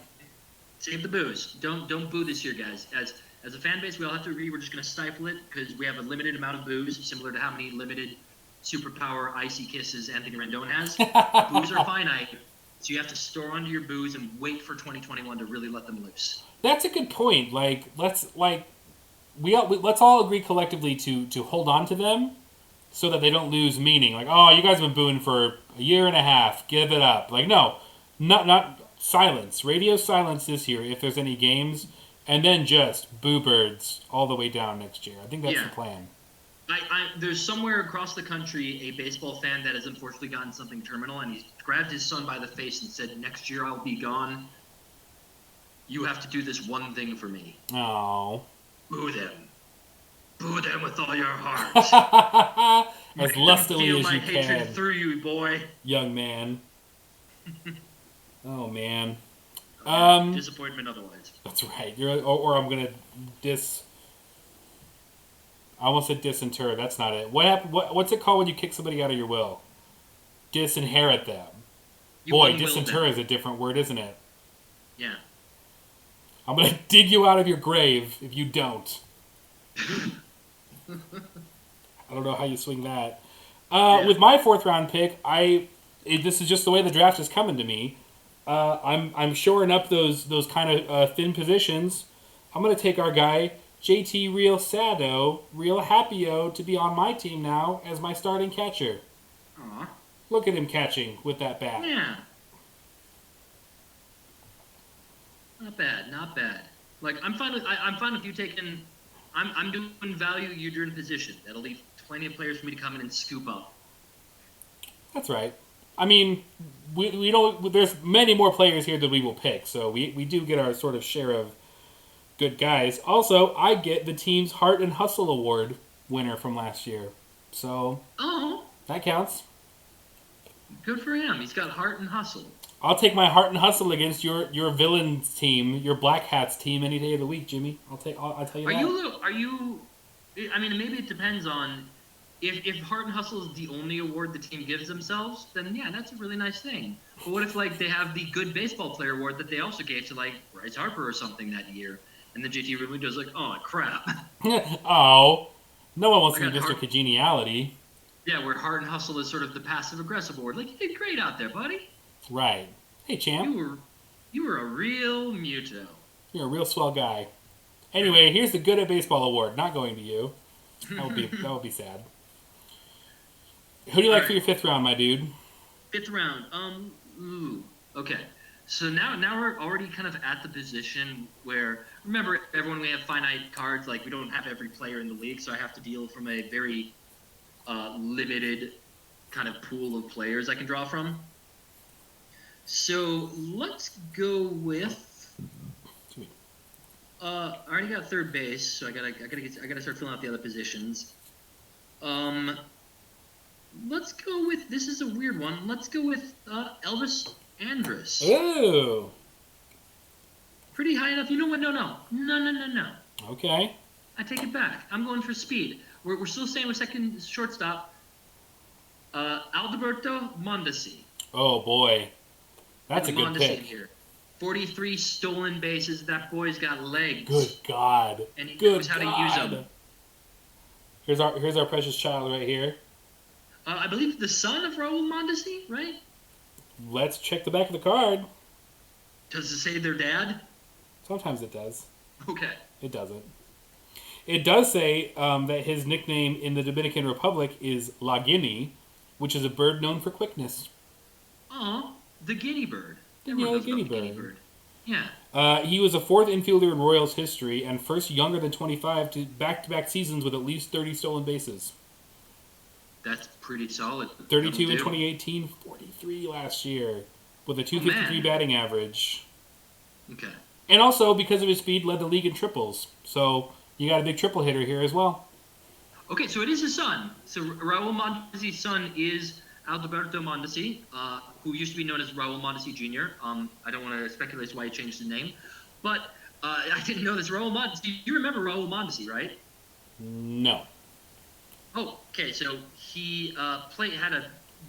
Save the boos. Don't boo this year, guys. As a fan base, we all have to agree we're just going to stifle it because we have a limited amount of boos, similar to how many limited superpower icy kisses Anthony Rendon has. Boos are finite, so you have to store onto your boos and wait for 2021 to really let them loose. That's a good point. Let's all agree collectively to hold on to them so that they don't lose meaning. Like, oh, you guys have been booing for a year and a half. Give it up. Like, no, not silence. Radio silence this year if there's any games, and then just boo birds all the way down next year. I think that's the plan. There's somewhere across the country a baseball fan that has unfortunately gotten something terminal, and he's grabbed his son by the face and said, next year I'll be gone. You have to do this one thing for me. Oh. Boo them. Boo them with all your heart. As lustily feel as my you hatred can, through you, boy. young man. Oh, man. Disappointment otherwise. That's right. Or I'm gonna I almost said disinter. That's not it. What's it called when you kick somebody out of your will? Disinherit them. Boy, disinter is a different word, isn't it? Yeah. I'm gonna dig you out of your grave if you don't. I don't know how you swing that. With my 4th round pick, this is just the way the draft is coming to me. I'm shoring up those kind of thin positions. I'm gonna take our guy JT Real Sado, Real Happy-O, to be on my team now as my starting catcher. Aw. Look at him catching with that bat. Yeah. Not bad, not bad. Like I'm fine with you taking. I'm doing value you're in position. That'll leave plenty of players for me to come in and scoop up. That's right. I mean, we don't. There's many more players here than we will pick, so we do get our sort of share of good guys. Also, I get the team's Heart and Hustle Award winner from last year, so that counts. Good for him. He's got heart and hustle. I'll take my Heart and Hustle against your villains team, your Black Hats team, any day of the week, Jimmy. I'll tell you that. Are you? I mean, maybe it depends on if Heart and Hustle is the only award the team gives themselves. Then yeah, that's a really nice thing. But what if like they have the Good Baseball Player award that they also gave to like Bryce Harper or something that year, and then JT really does like, oh crap. Oh, no one wants to be Mr. Congeniality. Yeah, where Heart and Hustle is sort of the passive-aggressive award. Like, you did great out there, buddy. Right. Hey, champ. You were a real muto. You're a real swell guy. Anyway, here's the Good at Baseball award. Not going to you. That would be sad. Who do you like for your 5th round, my dude? 5th round. Okay. So now we're already kind of at the position where, remember, everyone, we have finite cards. Like, we don't have every player in the league, so I have to deal from a very limited kind of pool of players I can draw from. So let's go with. I already got 3rd base, so I gotta start filling out the other positions. Let's go with, this is a weird one. Let's go with Elvis Andrus. Ooh. Pretty high enough. You know what? No. Okay. I take it back. I'm going for speed. We're still staying with second shortstop. Alberto Mondesi. Oh boy, that's a good Mondesi pick. Here. 43 stolen bases. That boy's got legs. Good God. And he knows how to use them. Here's our precious child right here. I believe the son of Raul Mondesi, right? Let's check the back of the card. Does it say their dad? Sometimes it does. Okay. It doesn't. It does say that his nickname in the Dominican Republic is La Guinea, which is a bird known for quickness. Oh, the guinea bird. Yeah, guinea bird. Yeah. He was a 4th infielder in Royals history and first younger than 25 to back-to-back seasons with at least 30 stolen bases. That's pretty solid. 32 in 2018, 43 last year, with a 253 batting average. Okay. And also, because of his speed, led the league in triples. So you got a big triple hitter here as well. Okay, so it is his son. So Raul Mondesi's son is Alberto Mondesi, who used to be known as Raul Mondesi Jr. I don't want to speculate as to why he changed his name. But I didn't know this. Raul Mondesi, you remember Raul Mondesi, right? No. Oh, okay. So he had a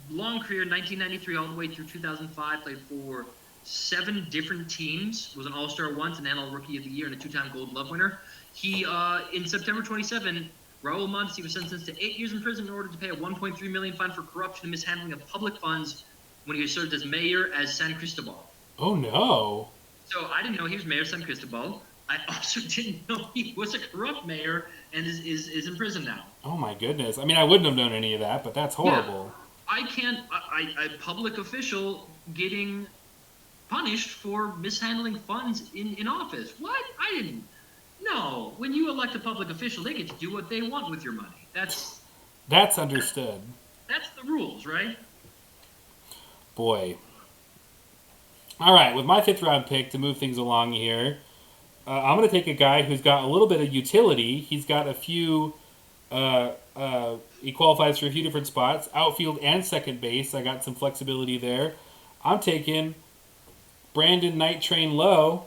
long career, 1993 all the way through 2005. Played for 7 different teams. Was an All-Star once, an NL Rookie of the Year, and a 2-time Gold Glove winner. He in September 27, Raul Mondesi was sentenced to 8 years in prison in order to pay a $1.3 million fine for corruption and mishandling of public funds when he served as mayor as San Cristobal. Oh no! So I didn't know he was mayor of San Cristobal. I also didn't know he was a corrupt mayor and is in prison now. Oh my goodness! I mean, I wouldn't have known any of that, but that's horrible. Yeah, a public official getting punished for mishandling funds in office. What? I didn't. No. When you elect a public official, they get to do what they want with your money. That's understood. That's the rules, right? Boy. All right, with my 5th-round pick to move things along here, I'm going to take a guy who's got a little bit of utility. He's got a few. He qualifies for a few different spots, outfield and second base. I got some flexibility there. I'm taking Brandon Night Train Lowe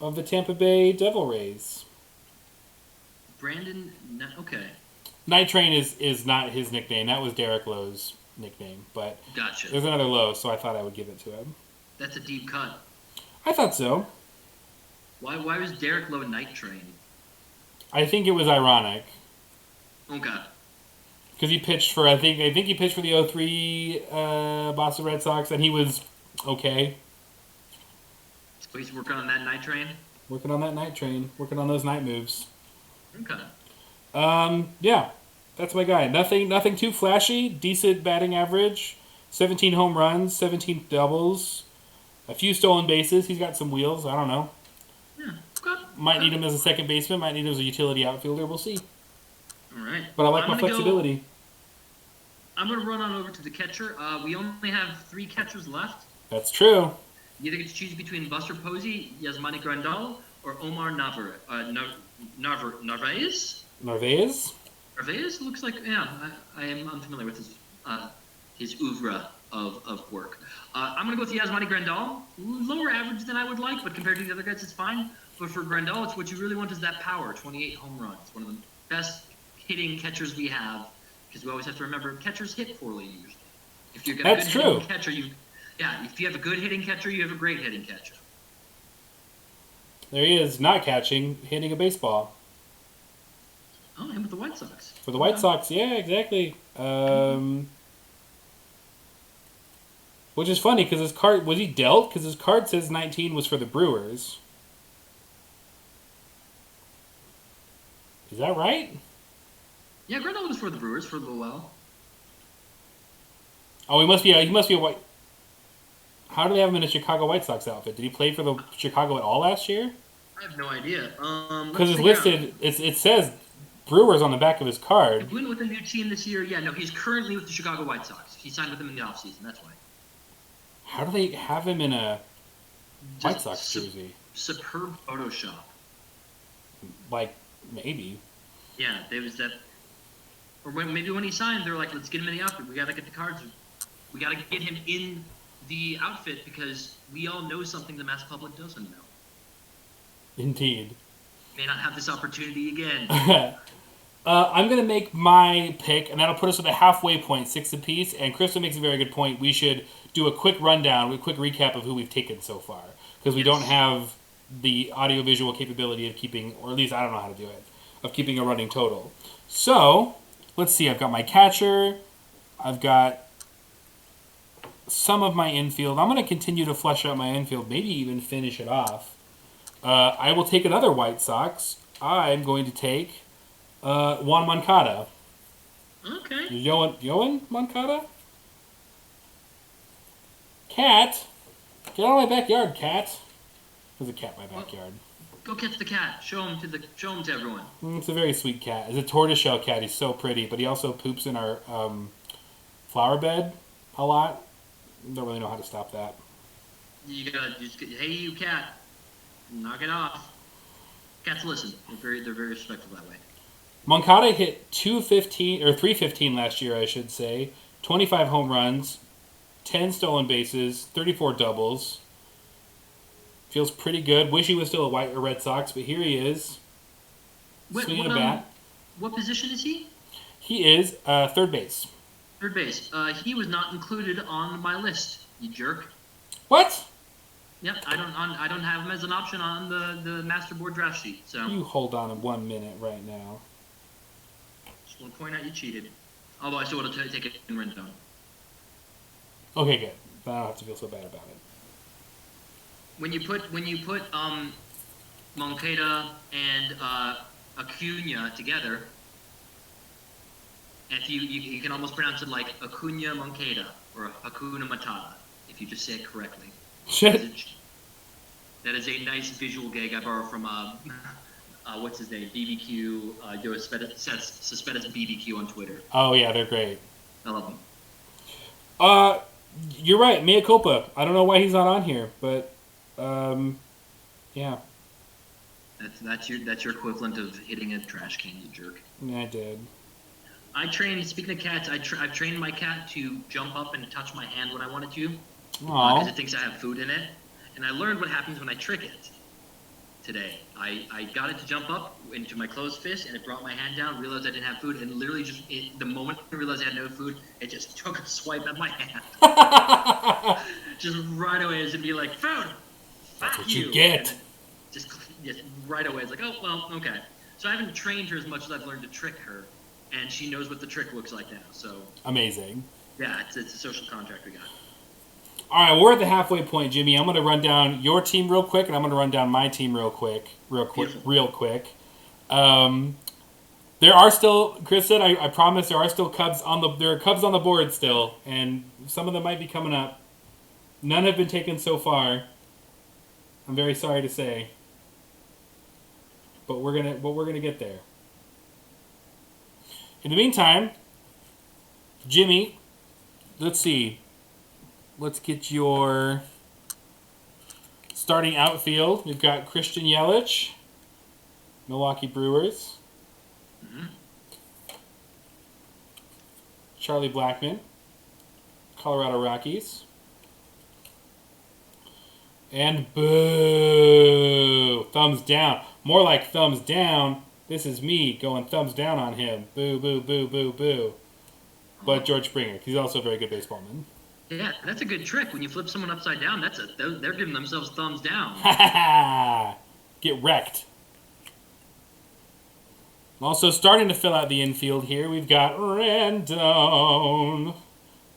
of the Tampa Bay Devil Rays. Okay. Night Train is not his nickname. That was Derek Lowe's nickname. But Gotcha. there's another Lowe, so I thought I would give it to him. That's a deep cut. I thought so. Why was Derek Lowe Night Train? I think it was ironic. Okay. Because he pitched for, I think he pitched for the 03 Boston Red Sox, and he was okay. So he's working on that Night Train? Working on that night train. Working on those night moves. Okay. Yeah. That's my guy. Nothing too flashy. Decent batting average. 17 home runs. 17 doubles. A few stolen bases. He's got some wheels. I don't know. Yeah. Okay. Might need him as a second baseman. Might need him as a utility outfielder. We'll see. All right. But I like my flexibility. I'm going to run on over to the catcher. We only have 3 catchers left. That's true. You either get to choose between Buster Posey, Yasmani Grandal, or Omar Narvaez. Narvaez? Narvaez looks like, yeah, I'm unfamiliar with his oeuvre of work. I'm going to go with Yasmani Grandal. Lower average than I would like, but compared to the other guys, it's fine. But for Grandal, it's what you really want is that power. 28 home runs. One of the best hitting catchers we have, because we always have to remember catchers hit poorly usually. If you've got a good hitting catcher, if you have a good hitting catcher, you have a great hitting catcher. There he is, not catching, hitting a baseball. Oh, him with the White Sox. For the White Sox, yeah, exactly. Which is funny because his card was he dealt? Because his card says 19 was for the Brewers. Is that right? Yeah, Grandal was for the Brewers for a little while. Oh, he must be a White. How do they have him in a Chicago White Sox outfit? Did he play for the Chicago at all last year? I have no idea. Because it's listed. It says Brewers on the back of his card. He went with a new team this year. Yeah, no, he's currently with the Chicago White Sox. He signed with them in the offseason. That's why. How do they have him in a White Sox jersey? Superb Photoshop. Like, maybe. Yeah, there was that. Or maybe when he signed, they're like, let's get him in the outfit. We got to get the cards. We got to get him in the outfit because we all know something the mass public doesn't know. Indeed. May not have this opportunity again. I'm going to make my pick, and that'll put us at the halfway point, 6 apiece. And Krista makes a very good point. We should do a quick rundown, a quick recap of who we've taken so far. Because we don't have the audiovisual capability of keeping, or at least I don't know how to do it, of keeping a running total. So, let's see. I've got my catcher. I've got some of my infield. I'm going to continue to flesh out my infield, maybe even finish it off. I will take another White Sox. I'm going to take Juan Moncada. Okay. Yoan Moncada? Cat? Get out of my backyard, cat. There's a cat in my backyard. Go catch the cat. Show him to everyone. It's a very sweet cat. It's a tortoiseshell cat. He's so pretty, but he also poops in our flower bed a lot. Don't really know how to stop that. You gotta just hey, you cat, knock it off. Cats listen. They're very respectful that way. Moncada hit 315 last year, I should say. 25 home runs, 10 stolen bases, 34 doubles. Feels pretty good. Wish he was still a White or Red Sox, but here he is. Swinging a bat. What position is he? He is third base. Third base. He was not included on my list. You jerk. What? Yep, I don't have him as an option on the master board draft sheet. So you hold on 1 minute right now. Just want to point out you cheated. Although I still would have taken Rendon. Okay, good. I don't have to feel so bad about it. When you put Moncada and Acuna together, and you can almost pronounce it like Acuna Moncada or Acuna Matata if you just say it correctly. Shit. That is a nice visual gag I borrowed from what's his name? BBQ. Suspended BBQ on Twitter. Oh yeah, they're great. I love them. You're right, mea culpa. I don't know why he's not on here, but yeah. That's your equivalent of hitting a trash can, you jerk. Yeah, I did. Speaking of cats, I've trained my cat to jump up and touch my hand when I want it to, because Aww. it thinks I have food in it. And I learned what happens when I trick it today. I got it to jump up into my closed fist, and it brought my hand down, realized I didn't have food, and literally the moment I realized I had no food, it just took a swipe at my hand. Just right away, it's going to be like, food! That's Fuck what you get. Just right away, it's like, oh, well, okay. So I haven't trained her as much as I've learned to trick her, and she knows what the trick looks like now. So Amazing. yeah, it's a social contract we got. All right, we're at the halfway point, Jimmy. I'm going to run down your team real quick, and I'm going to run down my team real quick. There are still, Chris said, I promise, there are still Cubs on the board still, and some of them might be coming up. None have been taken so far. I'm very sorry to say, but we're gonna get there. In the meantime, Jimmy, let's see. Let's get your starting outfield. We've got Christian Yelich, Milwaukee Brewers. Mm-hmm. Charlie Blackmon, Colorado Rockies. And boo! Thumbs down. More like thumbs down. This is me going thumbs down on him. Boo, boo, boo, boo, boo. But George Springer, he's also a very good baseballman. Yeah, that's a good trick. When you flip someone upside down, they're giving themselves thumbs down. Ha ha ha! Get wrecked. Also starting to fill out the infield here, we've got Rendon.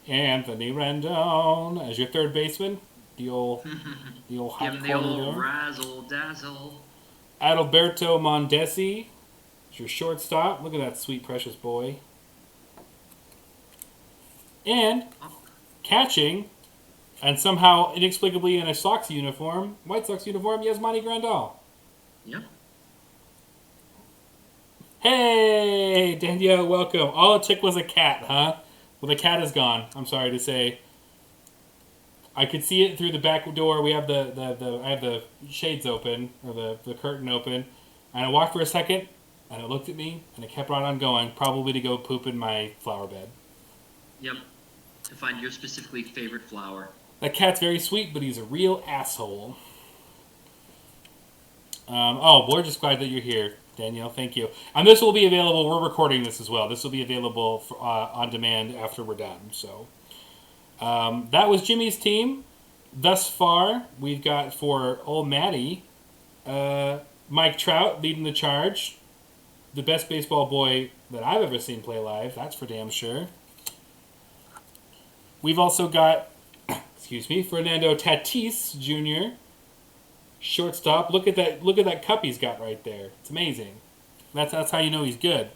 Anthony Rendon as your third baseman. The old hot Give him the old razzle dazzle. Adalberto Mondesi is your shortstop. Look at that sweet precious boy. And catching, and somehow inexplicably in a Sox uniform, White Sox uniform, Yasmani Grandal. Yep. Hey, Danielle, welcome. All it took was a cat, huh? Well, the cat is gone. I'm sorry to say. I could see it through the back door. We have I have the shades open, or the curtain open, and I walked for a second, and it looked at me, and it kept right on going, probably to go poop in my flower bed. Yep. To find your specifically favorite flower. That cat's very sweet, but he's a real asshole. We're just glad that you're here, Danielle. Thank you. And this will be available. We're recording this as well. This will be available on demand after we're done. So that was Jimmy's team. Thus far, we've got for old Matty, Mike Trout leading the charge. The best baseball boy that I've ever seen play live. That's for damn sure. We've also got, Fernando Tatis Jr., shortstop. Look at that cup he's got right there. It's amazing. That's how you know he's good.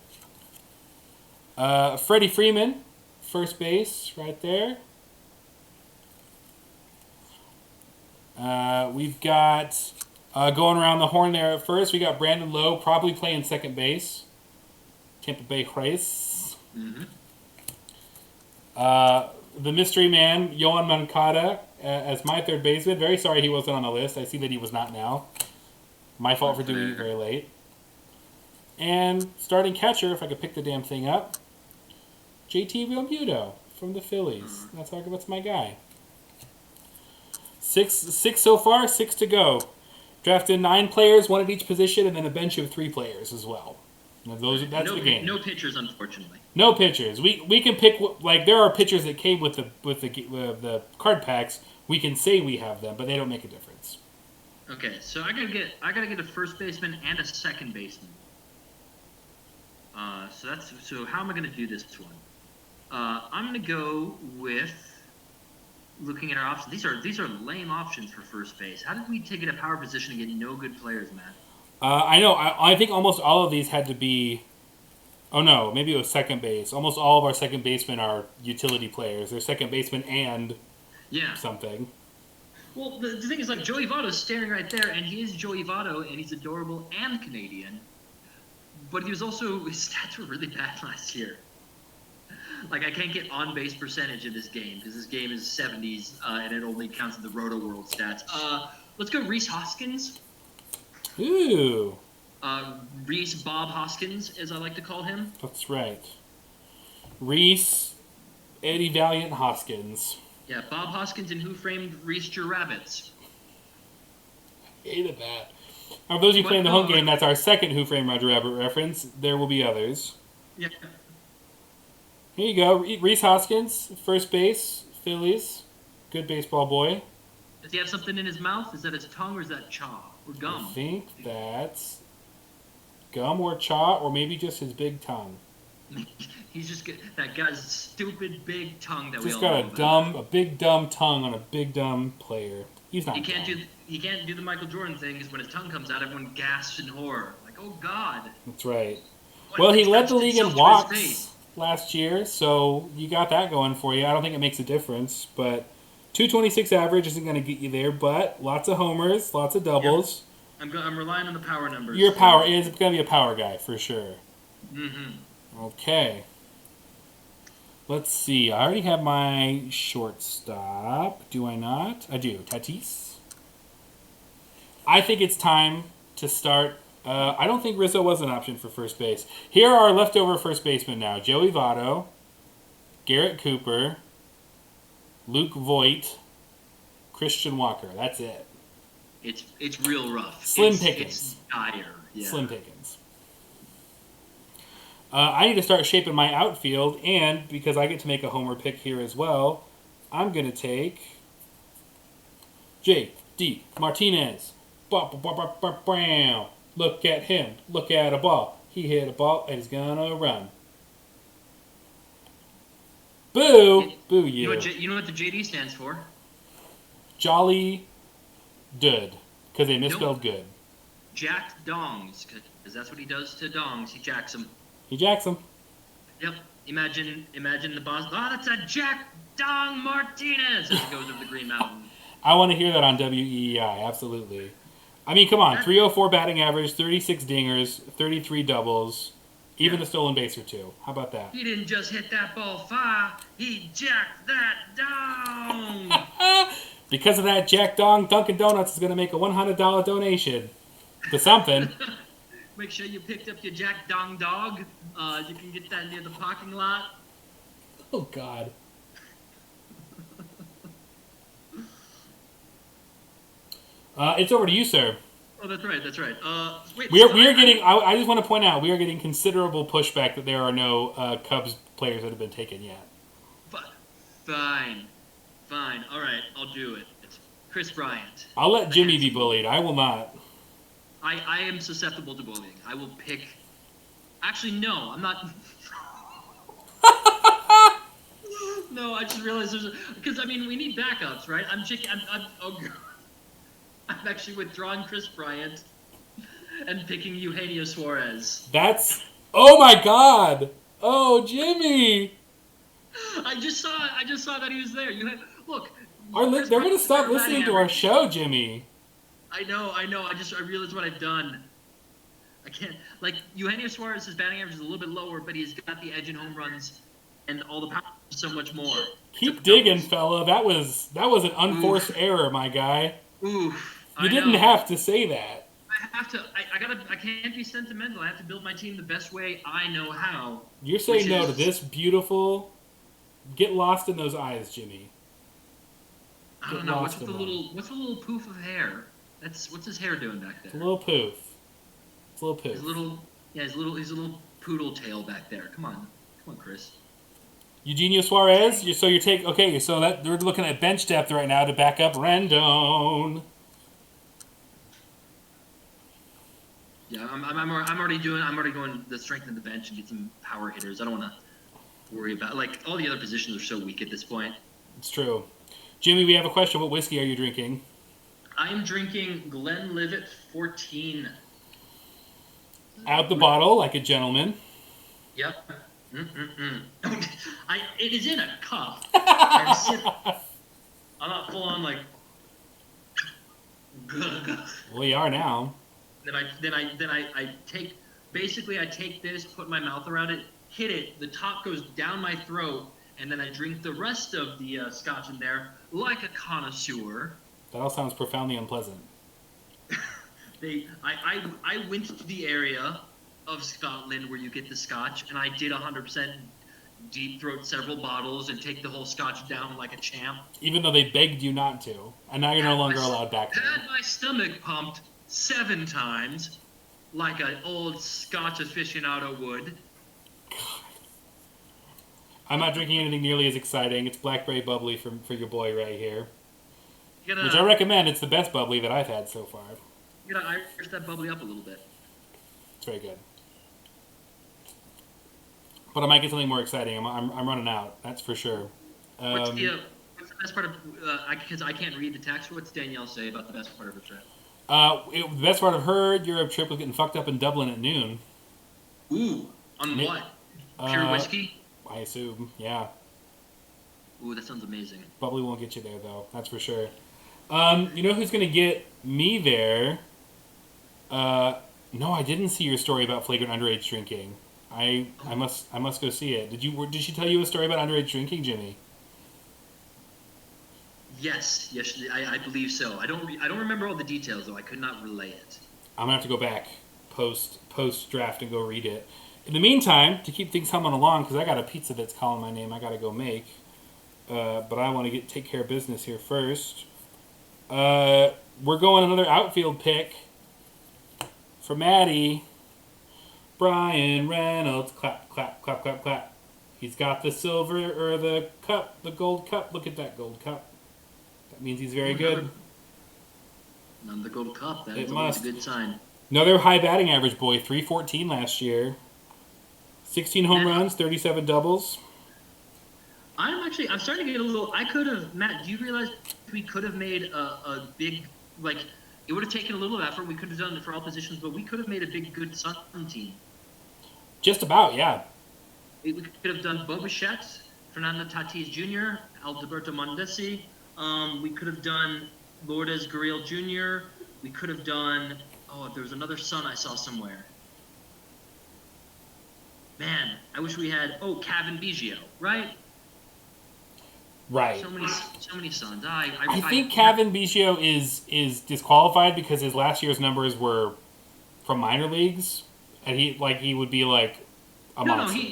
Freddie Freeman, first base, right there. We've got going around the horn there at first. We got Brandon Lowe probably playing second base. Tampa Bay Rays. Mm-hmm. The mystery man, Yohan Moncada, as my third baseman. Very sorry he wasn't on the list. I see that he was not now. My fault for doing it very late. And starting catcher, if I could pick the damn thing up, JT Realmuto from the Phillies. That's my guy. Six so far, 6 to go. Drafted 9 players, 1 at each position, and then a bench of 3 players as well. That's the game. No pitchers, unfortunately. No pitchers. We can pick, like, there are pitchers that came with the card packs. We can say we have them, but they don't make a difference. Okay, so I gotta get a first baseman and a second baseman. So how am I gonna do this one? I'm gonna go with looking at our options. These are lame options for first base. How did we take it a power position and get no good players, Matt? I know. I think almost all of these had to be. Oh no, maybe it was second base. Almost all of our second basemen are utility players. They're second baseman and something. Well, the thing is, like, Joey Votto's staring right there, and he is Joey Votto, and he's adorable and Canadian. But he was also, his stats were really bad last year. Like, I can't get on-base percentage in this game because this game is 70s and it only counts in the Roto World stats. Let's go Reese Hoskins. Ooh. Reese Bob Hoskins, as I like to call him. That's right. Reese Eddie Valiant Hoskins. Yeah, Bob Hoskins and Who Framed Reese Your Rabbits. Hated that. For those of you playing the home game, that's our second Who Framed Roger Rabbit reference. There will be others. Yeah. Here you go. Reese Hoskins, first base, Phillies. Good baseball boy. Does he have something in his mouth? Is that his tongue or is that chaw or gum? I think that's gum or chaw or maybe just his big tongue. He's just that guy's stupid big tongue that Just we all got know a big dumb tongue on a big dumb player. He's not. He can't do the Michael Jordan thing. Is when his tongue comes out, everyone gasps in horror. Like, oh God. That's right. Well, he led the league in walks last year, so you got that going for you. I don't think it makes a difference, but 226 average isn't going to get you there. But lots of homers, lots of doubles. Yep. I'm relying on the power numbers. Your power is going to be a power guy for sure. Mm-hmm. Okay. Let's see. I already have my shortstop. Do I not? I do. Tatis. I think it's time to start. I don't think Rizzo was an option for first base. Here are our leftover first basemen now. Joey Votto, Garrett Cooper, Luke Voigt, Christian Walker. That's it. It's real rough. Slim pickings. It's dire. Yeah. Slim pickings. I need to start shaping my outfield, and because I get to make a homer pick here as well, I'm going to take J.D. Martinez. Look at him. Look at a ball. He hit a ball, and he's going to run. Boo! Boo you. You know what the JD stands for? Jolly Good, because they misspelled good. Jack Dongs, because that's what he does to dongs. He jacks them. He jacks them. Yep. Imagine the boss. Oh, that's a Jack Dong Martinez as he goes over the Green Mountain. I want to hear that on WEEI, absolutely. I mean, come on, 304 batting average, 36 dingers, 33 doubles, even a stolen base or two. How about that? He didn't just hit that ball far, he jacked that dong. Because of that, Jack Dong, Dunkin' Donuts is going to make a $100 donation to something. Make sure you picked up your Jack Dong dog. You can get that near the parking lot. Oh, God. It's over to you, sir. Oh, that's right. Wait, we are getting. I just want to point out we are getting considerable pushback that there are no Cubs players that have been taken yet. Fine. All right, I'll do it. It's Chris Bryant. I'll let Jimmy be bullied. I will not. I am susceptible to bullying. I will pick. Actually, no, I'm not. No, I just realized because we need backups, right? I'm actually withdrawing Chris Bryant and picking Eugenio Suarez. That's... Oh, my God! Oh, Jimmy! I just saw that he was there. Look. They're going to stop listening to our show, Jimmy. I know. I realized what I've done. I can't... Eugenio Suarez's batting average is a little bit lower, but he's got the edge in home runs and all the power so much more. Keep digging, fella. That was an unforced error, my guy. Oof. You didn't have to say that. I have to. I can't be sentimental. I have to build my team the best way I know how. You're saying no to this beautiful. Get lost in those eyes, Jimmy. I don't know. What's the little poof of hair? What's his hair doing back there? It's a little poof. His little poodle tail back there. Come on, Chris. Eugenio Suarez. So we're looking at bench depth right now to back up Rendon. Yeah, I'm already going the strength of the bench and get some power hitters. I don't want to worry about all the other positions are so weak at this point. It's true. Jimmy, we have a question. What whiskey are you drinking? I am drinking Glenlivet 14. Out the bottle, like a gentleman. Yep. It is in a cup. I'm not full on Well, you are now. Then I take this, put my mouth around it, hit it, the top goes down my throat, and then I drink the rest of the scotch in there like a connoisseur. That all sounds profoundly unpleasant. I went to the area of Scotland where you get the scotch, and I did 100% deep throat several bottles and take the whole scotch down like a champ. Even though they begged you not to, and now you're no longer allowed back there. Had my stomach pumped 7 times like an old Scotch aficionado would. I'm not drinking anything nearly as exciting. It's blackberry bubbly for your boy right here. Which I recommend. It's the best bubbly that I've had so far. You gotta Irish that bubbly up a little bit. It's very good. But I might get something more exciting. I'm running out. That's for sure. What's the best part of? Because I can't read the text. What's Danielle say about the best part of her trip? The best part of her Europe trip was getting fucked up in Dublin at noon. Ooh, on what? Pure whiskey? I assume, yeah. Ooh, that sounds amazing. Bubbly won't get you there, though. That's for sure. You know who's going to get me there? No, I didn't see your story about flagrant underage drinking. I must go see it. Did she tell you a story about underage drinking, Jimmy? Yes, I believe so. I don't remember all the details though. I could not relay it. I'm gonna have to go back post draft and go read it. In the meantime, to keep things humming along, because I got a pizza that's calling my name, I gotta go make. But I want to take care of business here first. We're going another outfield pick for Maddie. Brian Reynolds, clap, clap, clap, clap, clap. He's got the silver, or the cup, the gold cup. Look at that gold cup. That means he's very good. Another gold cup. That is always a good sign. Another high batting average boy, 314 last year. 16 home runs, 37 doubles. I'm starting to get a little, Matt, do you realize we could have made a big, it would have taken a little effort. We could have done it for all positions, but we could have made a big, good Sun team. Just about, yeah. We could have done Bo Bichette, Fernando Tatis Jr., Alberto Mondesi. We could have done Lourdes Gurriel Jr. We could have done, there was another son I saw somewhere. Man, I wish we had, Kevin Biggio, right? Right. So many sons. I think Kevin Biggio is disqualified because his last year's numbers were from minor leagues, and he would be like a monster. No,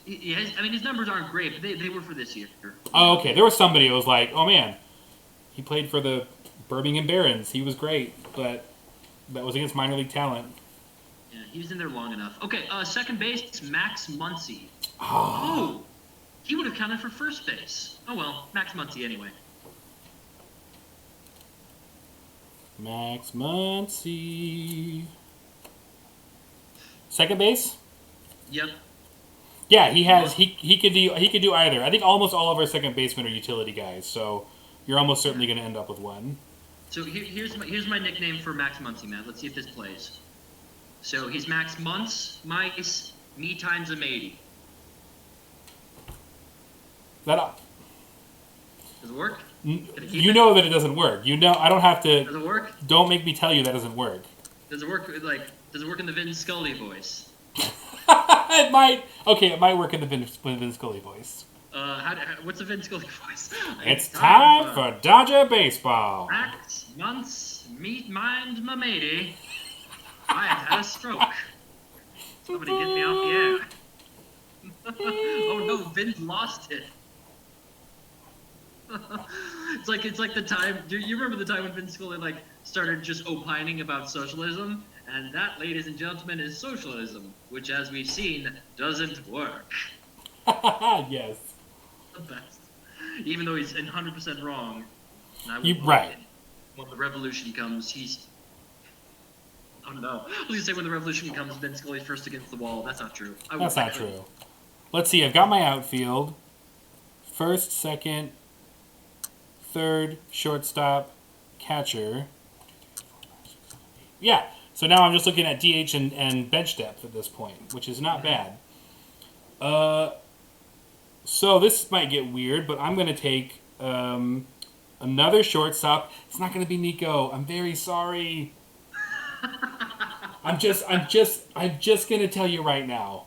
he has, his numbers aren't great, but they were for this year. Oh, okay. There was somebody who was like, oh man, he played for the Birmingham Barons. He was great, but that was against minor league talent. Yeah, he was in there long enough. Okay, second base, Max Muncy. Oh. He would have counted for first base. Oh well, Max Muncy anyway. Max Muncy. Second base? Yep. Yeah, he could do either. I think almost all of our second basemen are utility guys, so you're almost certainly going to end up with one. So here's my nickname for Max Muncy, Matt. Let's see if this plays. So he's Max Munce, Mice, me times him 80. Does it work? You know that it doesn't work. You know I don't have to. Does it work? Don't make me tell you that doesn't work. Does it work Does it work in the Vin Scully voice? It might. Okay, it might work in the Vin Scully voice. What's the Vin Scully voice? It's time for Dodger baseball. Max Munce, meat mind my matey. I have had a stroke. Somebody get me off the air. Oh no, Vin's lost it. It's like the time. Do you remember the time when Vin Scully started just opining about socialism? And that, ladies and gentlemen, is socialism, which, as we've seen, doesn't work. Yes. The best. Even though he's 100% wrong. Right. When the revolution comes, oh no. I was going to say when the revolution comes, Vin Scully's first against the wall. That's not true. That's not true. Let's see. I've got my outfield. First, second, third, shortstop, catcher. Yeah. So now I'm just looking at DH and bench depth at this point, which is not bad. So this might get weird, but I'm going to take another shortstop. It's not going to be Nico. I'm very sorry. I'm just going to tell you right now.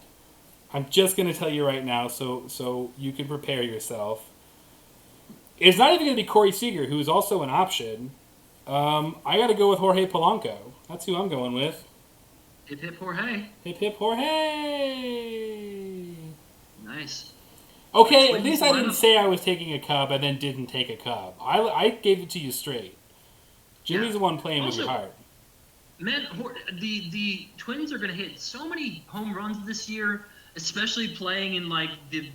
I'm just going to tell you right now so you can prepare yourself. It's not even going to be Corey Seager, who is also an option. I got to go with Jorge Polanco. That's who I'm going with. Hip hip Jorge. Hip hip Jorge. Nice. Okay, at least I didn't say I was taking a Cub and then didn't take a Cub. I gave it to you straight. Jimmy's the one playing with your heart. Man, the Twins are going to hit so many home runs this year, especially playing in like the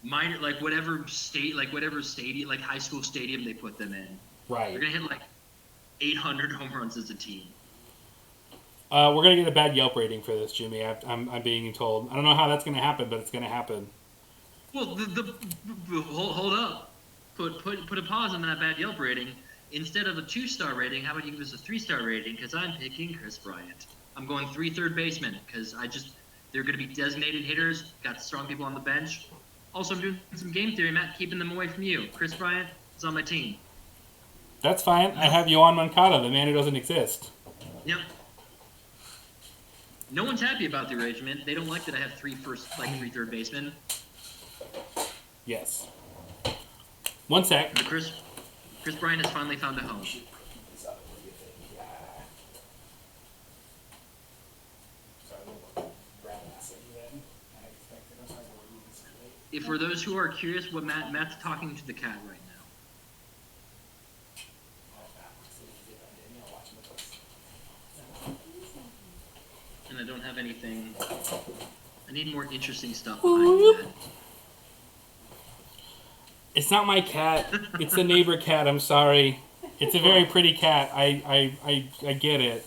minor, like whatever stadium, like high school stadium they put them in. Right. They're going to hit like 800 home runs as a team. We're going to get a bad Yelp rating for this, Jimmy. I'm being told. I don't know how that's going to happen, but it's going to happen. Well, hold up. Put a pause on that bad Yelp rating. Instead of a 2-star rating, how about you give us a 3-star rating? Because I'm picking Chris Bryant. I'm going 3 third basemen because they're going to be designated hitters. Got strong people on the bench. Also, I'm doing some game theory, Matt, keeping them away from you. Chris Bryant is on my team. That's fine. I have Yohan Moncada, the man who doesn't exist. Yep. No one's happy about the arrangement. They don't like that I have 3 third basemen. Yes. One sec. But Chris Bryant has finally found a home. If for those who are curious, what Matt's talking to the cat right now. And I don't have anything. I need more interesting stuff behind that. It's not my cat. It's the neighbor cat. I'm sorry. It's a very pretty cat. I get it.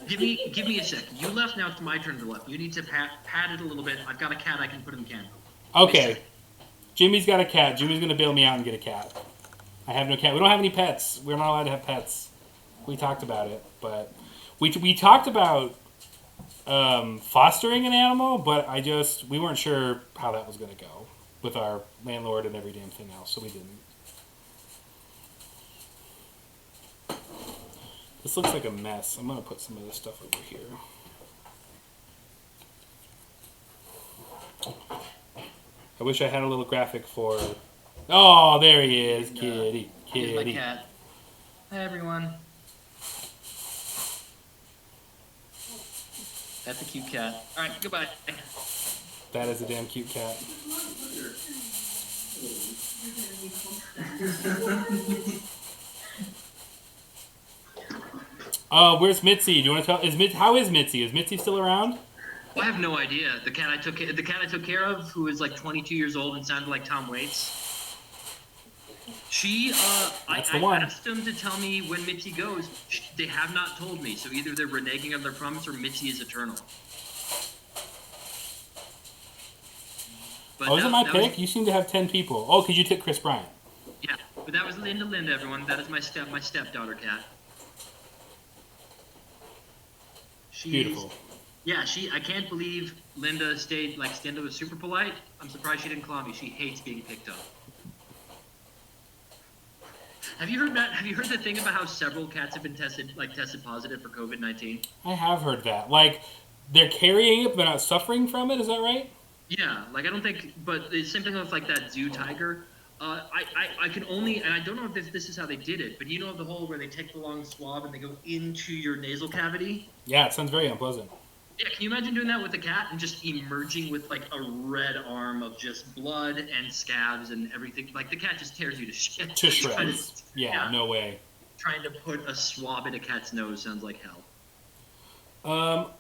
Give me a sec. You left, now it's my turn to left. You need to pat it a little bit. I've got a cat I can put in the can. Okay. Jimmy's got a cat. Jimmy's going to bail me out and get a cat. I have no cat. We don't have any pets. We're not allowed to have pets. We talked about it, but we talked about fostering an animal, but we weren't sure how that was going to go with our landlord and every damn thing else, so we didn't. This looks like a mess. I'm going to put some of this stuff over here. I wish I had a little graphic for... Oh, there he is, kitty. Here's my cat. Hi, everyone. That's a cute cat. All right, goodbye. That is a damn cute cat. Where's Mitzi? Do you want to tell? How is Mitzi? Is Mitzi still around? I have no idea. The cat I took care of, who is like 22 years old and sounded like Tom Waits. I asked them to tell me when Mitzi goes. They have not told me, so either they're reneging on their promise or Mitzi is eternal. But isn't my pick? You seem to have 10 people. Oh, because you took Chris Bryant. Yeah, but that was Linda, everyone. That is my stepdaughter cat. Beautiful. Yeah, I can't believe Linda was super polite. I'm surprised she didn't claw me. She hates being picked up. Have you heard the thing about how several cats have been tested positive for COVID-19? I have heard that. Like, they're carrying it but not suffering from it, is that right? Yeah, I don't think, but the same thing with that zoo tiger. I can only, and I don't know if this is how they did it, but you know the whole where they take the long swab and they go into your nasal cavity? Yeah, it sounds very unpleasant. Yeah, can you imagine doing that with a cat and just emerging with a red arm of just blood and scabs and everything? The cat just tears you to shit. To shreds. Yeah, no way. Trying to put a swab in a cat's nose sounds like hell.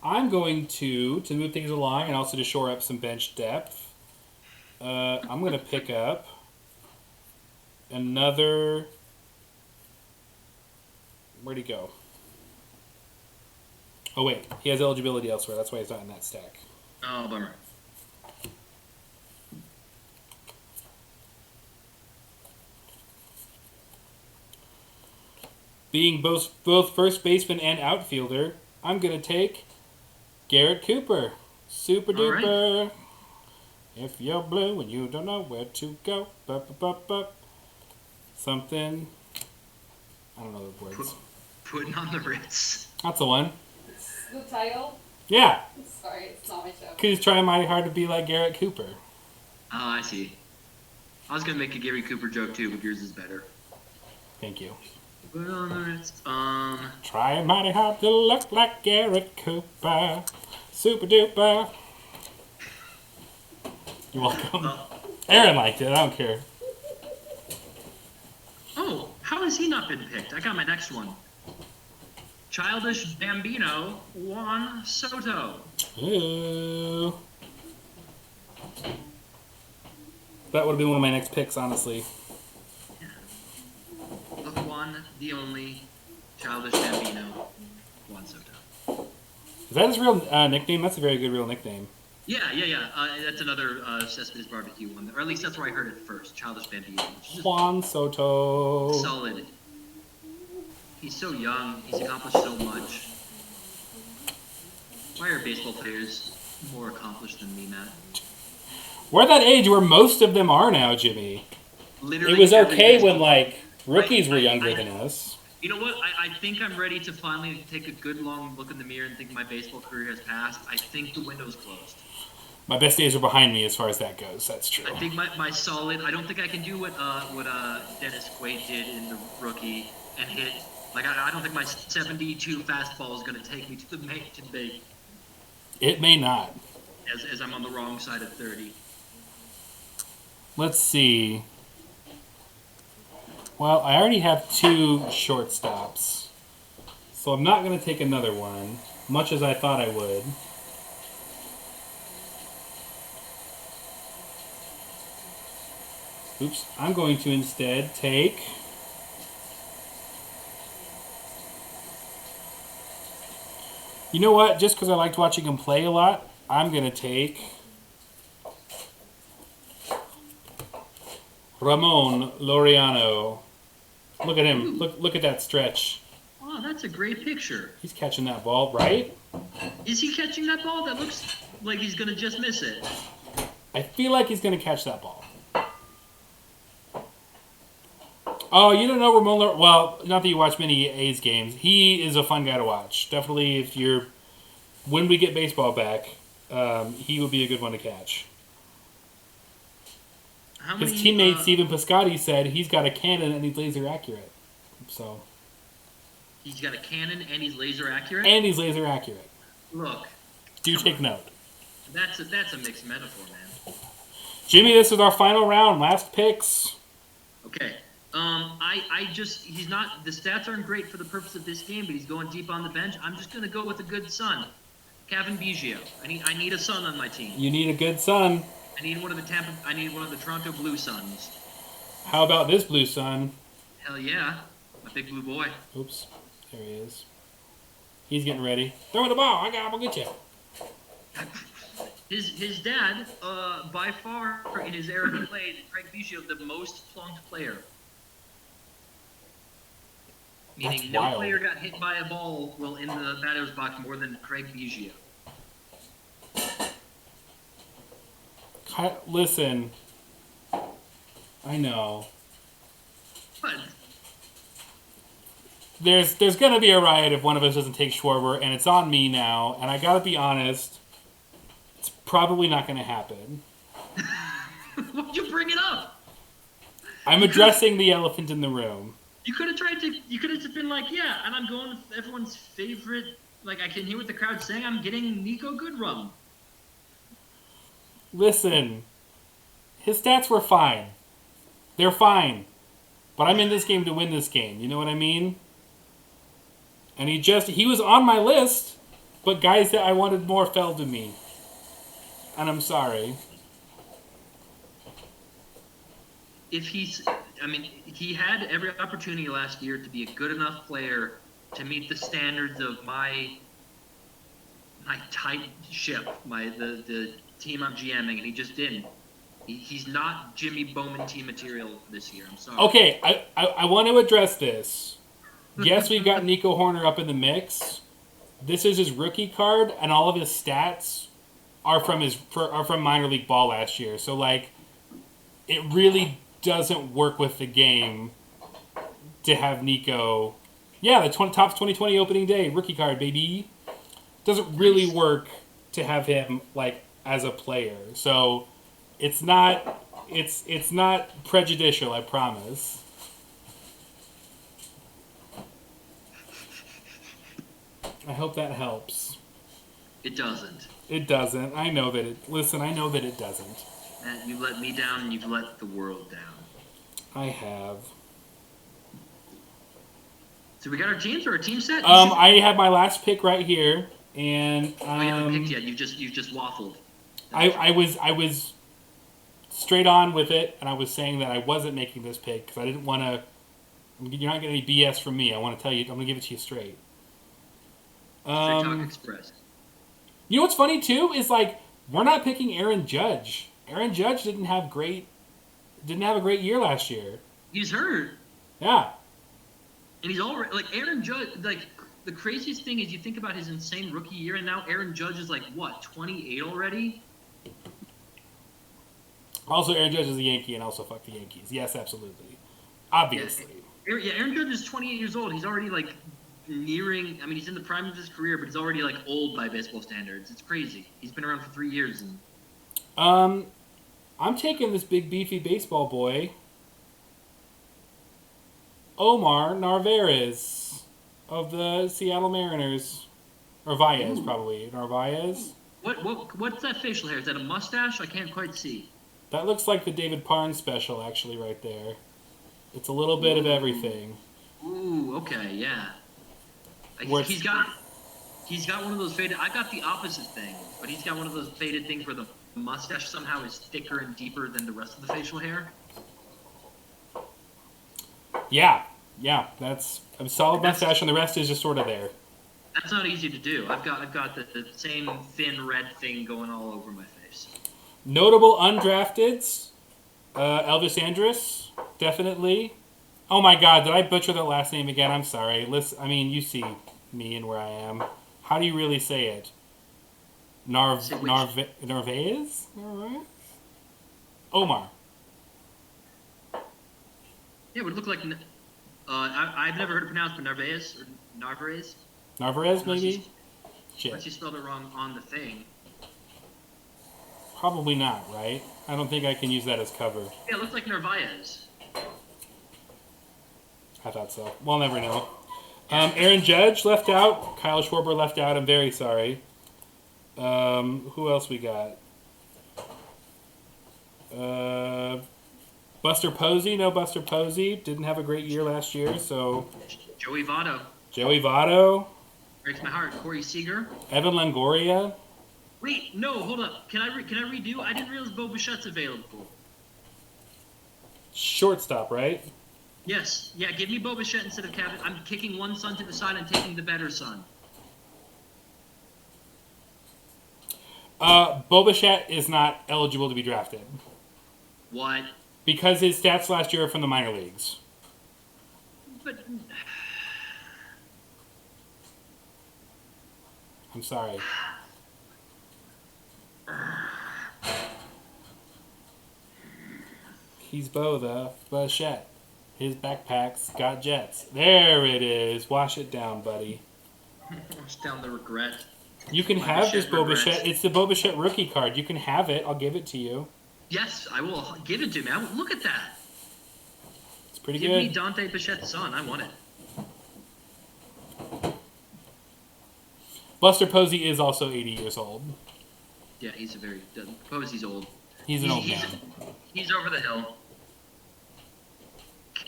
I'm going to move things along and also to shore up some bench depth. I'm going to pick up another... Where'd he go? Oh, wait. He has eligibility elsewhere. That's why he's not in that stack. Oh, bummer. Being both first baseman and outfielder, I'm going to take Garrett Cooper. Super duper. Right. If you're blue and you don't know where to go. Something. I don't know the words. Putting on the Ritz. That's the one. The title? Yeah. Sorry. It's not my show. Because he's trying mighty hard to be like Garrett Cooper. Oh, I see. I was gonna make a Gary Cooper joke too, but yours is better. Thank you. But on the rest, Trying mighty hard to look like Garrett Cooper. Super duper. You're welcome. Aaron liked it. I don't care. Oh, how has he not been picked? I got my next one. Childish Bambino, Juan Soto. Ooh. That would have been one of my next picks, honestly. Yeah. The one, the only, Childish Bambino, Juan Soto. Is that his real nickname? That's a very good real nickname. Yeah. That's another Cespedes Barbecue one, or at least that's where I heard it first. Childish Bambino. Juan Soto. Solid. He's so young. He's accomplished so much. Why are baseball players more accomplished than me, Matt? We're at that age where most of them are now, Jimmy. Literally it was okay baseball when, like, rookies were younger than us. You know what? I think I'm ready to finally take a good long look in the mirror and think my baseball career has passed. I think the window's closed. My best days are behind me as far as that goes. That's true. I think my solid. I don't think I can do what Dennis Quaid did in the rookie and hit. Like I don't think my 72 fastball is going to take me to the big. It may not. As I'm on the wrong side of 30. Let's see. Well, I already have 2 shortstops, so I'm not going to take another one, much as I thought I would. Oops. I'm going to instead take... You know what? Just because I liked watching him play a lot, I'm going to take Ramon Laureano. Look at him. Look at that stretch. Oh, that's a great picture. He's catching that ball, right? Is he catching that ball? That looks like he's going to just miss it. I feel like he's going to catch that ball. Oh, you don't know Ramon Laureano? Well, not that you watch many A's games. He is a fun guy to watch. Definitely, if you're... When we get baseball back, he would be a good one to catch. His teammate Steven Piscotty said he's got a cannon and he's laser accurate. So he's got a cannon and he's laser accurate. And he's laser accurate. Look. Do take note. That's a mixed metaphor, man. Jimmy, this is our final round. Last picks. Okay. He's not. The stats aren't great for the purpose of this game, but he's going deep on the bench. I'm just gonna go with a good son, Kevin Biggio. I need a son on my team. You need a good son. I need one of the Toronto Blue Suns. How about this blue sun? Hell yeah, my big blue boy. Oops, there he is. He's getting ready. Throw the ball. I'll get you. His dad, by far in his era he played, Craig Biggio, the most plunked player. Meaning no player got hit by a ball while in the batter's box more than Craig Biggio. Listen, I know. What? There's gonna be a riot if one of us doesn't take Schwarber, and it's on me now. And I gotta be honest, it's probably not gonna happen. Why'd you bring it up? I'm addressing the elephant in the room. You could have tried to. You could have just been like, yeah, and I'm going with everyone's favorite. Like I can hear what the crowd's saying. I'm getting Nico Goodrum. Listen, his stats were fine. They're fine. But I'm in this game to win this game. You know what I mean? And he was on my list, but guys that I wanted more fell to me. And I'm sorry. He had every opportunity last year to be a good enough player to meet the standards of my tight ship, the team I'm GMing, and he just didn't. He's not Jimmy Bowman team material this year. I'm sorry. Okay, I want to address this. Yes, we've got Nico Horner up in the mix. This is his rookie card, and all of his stats are from minor league ball last year. So like, it really doesn't work with the game to have Nico. Yeah, the top 2020 opening day rookie card, baby. Doesn't really work to have him like as a player. So it's not prejudicial, I promise. I hope that helps. It doesn't. It doesn't. I know that it. Listen, I know that it doesn't. And you've let me down, and you've let the world down. I have. So we got our teams or our team set? I have my last pick right here, and you haven't picked yet. You've just waffled. I was straight on with it, and I was saying that I wasn't making this pick because I didn't want to. You're not getting any BS from me. I want to tell you. I'm going to give it to you straight. Straight Talk Express. You know what's funny too is like we're not picking Aaron Judge. Aaron Judge didn't have a great year last year. He's hurt. Yeah. And he's already like Aaron Judge. Like the craziest thing is you think about his insane rookie year, and now Aaron Judge is like what 28 already. Also, Aaron Judge is a Yankee, and also fuck the Yankees. Yes, absolutely, obviously. Yeah, Aaron Judge is 28 years old. He's already like nearing. I mean, he's in the prime of his career, but he's already like old by baseball standards. It's crazy. He's been around for 3 years. And I'm taking this big beefy baseball boy, Omar Narvaez of the Seattle Mariners, or Baez probably. Narvaez. What's that facial hair? Is that a mustache? I can't quite see. That looks like the David Parnes special, actually, right there. It's a little bit of everything. Ooh, okay, yeah. He's got one of those faded. I got the opposite thing, but he's got one of those faded things where the mustache somehow is thicker and deeper than the rest of the facial hair. Yeah, that's a solid mustache, and the rest is just sort of there. That's not easy to do. I've got the same thin red thing going all over my face. Notable undrafteds, Elvis Andrus, definitely. Oh my God, did I butcher that last name again? I'm sorry. Listen, I mean, you see me and where I am. How do you really say it? Narvaez? Omar. Yeah, it would look like. I've never heard it pronounced, but Narvaez or Narvaez. Narvaez, maybe. Shit. Unless you spelled it wrong on the thing. Probably not, right? I don't think I can use that as cover. Yeah, it looks like Narvaez. I thought so. We'll never know. Aaron Judge left out. Kyle Schwarber left out. I'm very sorry. Who else we got? Buster Posey. No Buster Posey. Didn't have a great year last year, so... Joey Votto. Breaks my heart. Corey Seager. Evan Longoria. Wait, no, hold up. Can I redo? I didn't realize Bo Bichette's available. Shortstop, right? Yes. Yeah, give me Bo Bichette instead of Kevin. I'm kicking one son to the side and taking the better son. Bo Bichette is not eligible to be drafted. What? Because his stats last year are from the minor leagues. But... I'm sorry. He's Bo the Bichette. His backpack's got jets. There it is. Wash it down, buddy. Wash down the regret. You can have this Bo Bichette. It's the Bo Bichette rookie card. You can have it. I'll give it to you. Yes, I will. Give it to me. Look at that. It's pretty good. Give me Dante Bichette's son. I want it. Buster Posey is also 80 years old. Yeah, Posey's old. He's an old man. He's over the hill.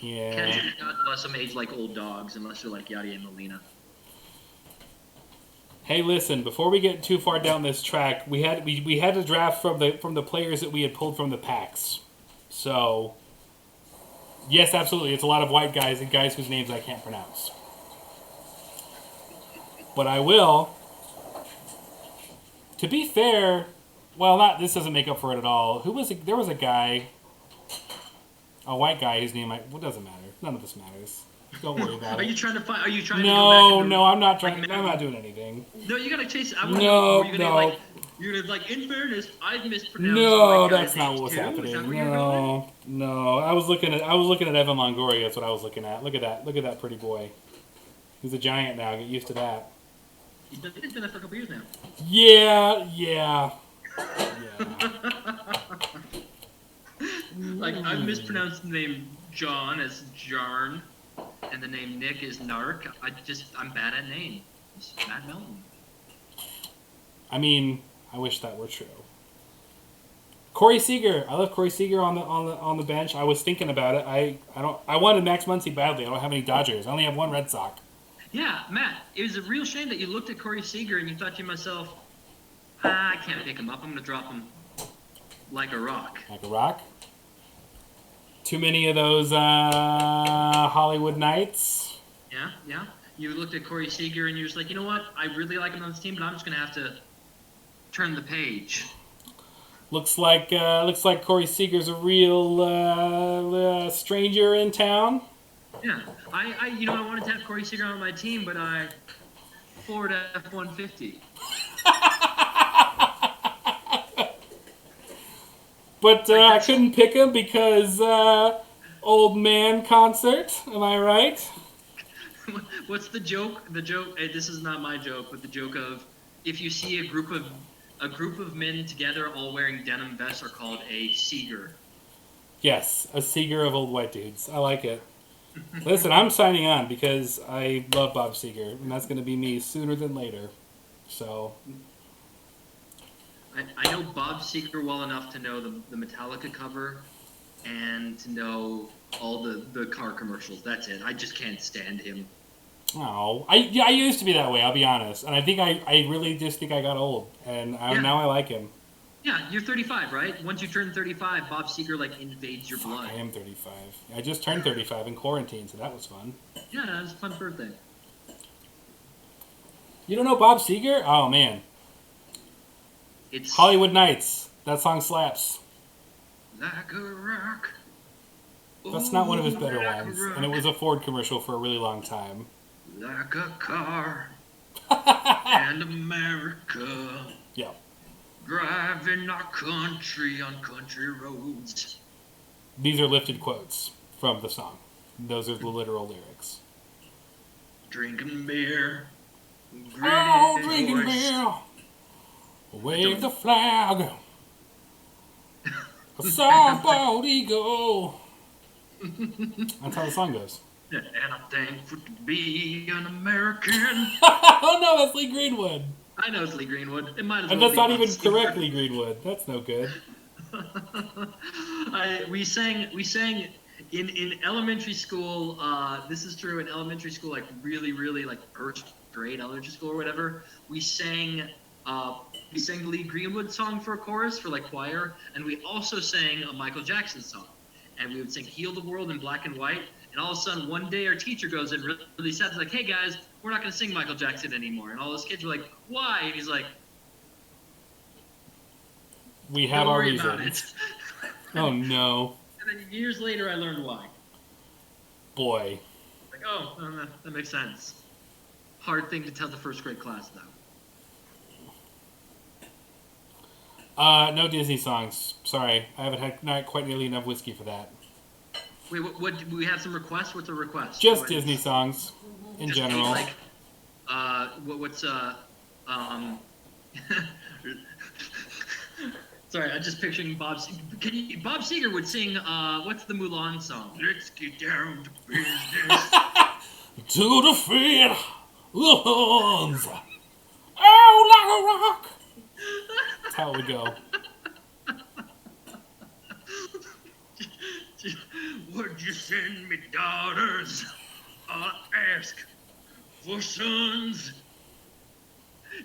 Yeah. God bless them, age like old dogs, unless you're like Yadier and Molina. Hey, listen! Before we get too far down this track, we had to draft from the players that we had pulled from the packs. So, yes, absolutely, it's a lot of white guys and guys whose names I can't pronounce. But I will. To be fair, well, this doesn't make up for it at all. There was a guy, a white guy whose name it doesn't matter. None of this matters. Don't worry about it. Are you trying to go back? No, I'm not trying. I'm not doing anything. No, you gotta chase. No. You're gonna in fairness, I've mispronounced. No, that's not what was happening. No. I was looking at Evan Longoria. That's what I was looking at. Look at that. Look at that pretty boy. He's a giant now. Get used to that. He's been there for a couple years now. Yeah. Like, I've mispronounced the name John as Jarn, and the name Nick is Nark. I'm bad at names. Matt Melton. I mean, I wish that were true. Corey Seager. I love Corey Seager on the bench. I was thinking about it. I wanted Max Muncy badly. I don't have any Dodgers. I only have one Red Sox. Yeah, Matt, it was a real shame that you looked at Corey Seager and you thought to yourself, I can't pick him up. I'm going to drop him like a rock. Like a rock? Too many of those Hollywood nights. Yeah. You looked at Corey Seager and you were just like, you know what? I really like him on this team, but I'm just going to have to turn the page. Looks like Corey Seager's a real stranger in town. Yeah, I wanted to have Corey Seager on my team, but I Ford F-150. But I couldn't pick him because old man concert. Am I right? What's the joke? The joke. This is not my joke, but the joke of if you see a group of men together all wearing denim vests are called a Seager. Yes, a Seager of old white dudes. I like it. Listen, I'm signing on because I love Bob Seager, and that's going to be me sooner than later. So, I know Bob Seager well enough to know the Metallica cover and to know all the car commercials. That's it. I just can't stand him. oh, I used to be that way. I'll be honest, and I think I really just think I got old, and now I like him. Yeah, you're 35, right? Once you turn 35, Bob Seager invades your blood. I am 35. I just turned 35 in quarantine, so that was fun. Yeah, it was a fun birthday. You don't know Bob Seager? Oh man, It's Hollywood Nights. That song slaps. like a rock. That's not one of his better like ones, a rock. and it was a Ford commercial for a really long time. Like a car and America. Yeah. Driving our country on country roads. These are lifted quotes from the song. Those are the literal lyrics. Drinking beer. Oh, drinking beer. Wave the flag. A somebody go. That's how the song goes. And I'm thankful to be an American. Oh no, that's Lee Greenwood. I know it's Lee Greenwood. It might as And well that's be not Bob even Seger. correct, Lee Greenwood. That's no good. We sang in elementary school. This is true in elementary school, really first grade elementary school or whatever. We sang the Lee Greenwood song for a chorus for choir, and we also sang a Michael Jackson song. And we would sing "Heal the World" in black and white. And all of a sudden, one day, our teacher goes in really sad. He's like, "Hey guys, we're not going to sing Michael Jackson anymore." And all those kids were like, "Why?" And he's like, We have "Don't our worry about reasons. it." Oh no. And then years later, I learned why. Boy. That makes sense. Hard thing to tell the first grade class, though. No Disney songs. Sorry, I haven't had not quite nearly enough whiskey for that. Wait, what we have some requests? What's a request? Just Disney songs, in Just general. What's Sorry, I'm just picturing Bob. Bob Seger would sing. What's the Mulan song? Let's get down to business. To defeat the Huns. Oh, like a rock. That's how it would go. Would you send me daughters? I'll ask for sons.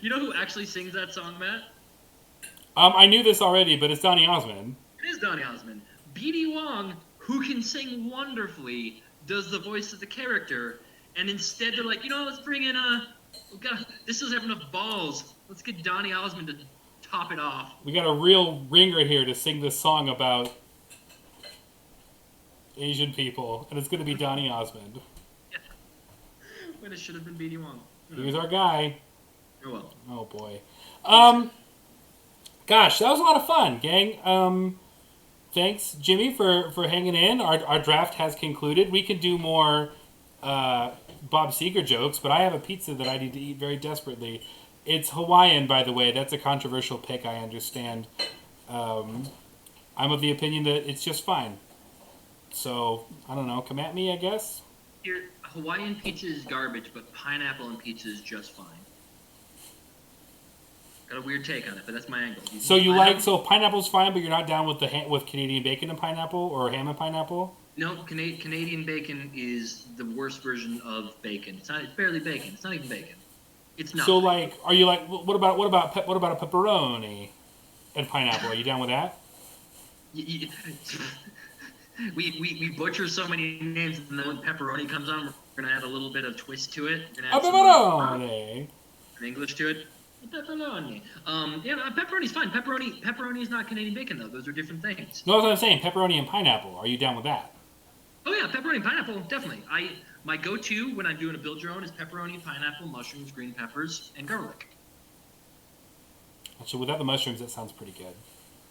You know who actually sings that song, Matt? I knew this already, but it's Donny Osmond. It is Donny Osmond. B.D. Wong, who can sing wonderfully, does the voice of the character. And instead they're like, let's bring in this doesn't have enough balls. Let's get Donny Osmond to top it off. We got a real ringer here to sing this song about Asian people, and it's going to be Donny Osmond. Yeah. But it should have been B.D. Wong. He was our guy. Oh well. Oh boy. Gosh, that was a lot of fun, gang. Thanks, Jimmy, for hanging in. Our draft has concluded. We can do more Bob Seager jokes, but I have a pizza that I need to eat very desperately. It's Hawaiian, by the way. That's a controversial pick, I understand. I'm of the opinion that it's just fine. So, I don't know. Come at me, I guess. Here, Hawaiian pizza is garbage, but pineapple on pizza is just fine. Got a weird take on it, but that's my angle. So pineapple's fine, but you're not down with with Canadian bacon and pineapple or ham and pineapple? No, Canadian bacon is the worst version of bacon. It's not. It's barely bacon. It's not even bacon. It's not. So like, are you like, what about a pepperoni and pineapple? Are you down with that? We butcher so many names, and then when pepperoni comes on, we're gonna add a little bit of twist to it. A pepperoni. English to it. Pepperoni. Pepperoni's fine. Pepperoni is not Canadian bacon though. Those are different things. No, that's what I'm saying. Pepperoni and pineapple. Are you down with that? Oh yeah, pepperoni and pineapple, definitely. My go-to when I'm doing a build your own is pepperoni, pineapple, mushrooms, green peppers, and garlic. Actually, without the mushrooms, that sounds pretty good.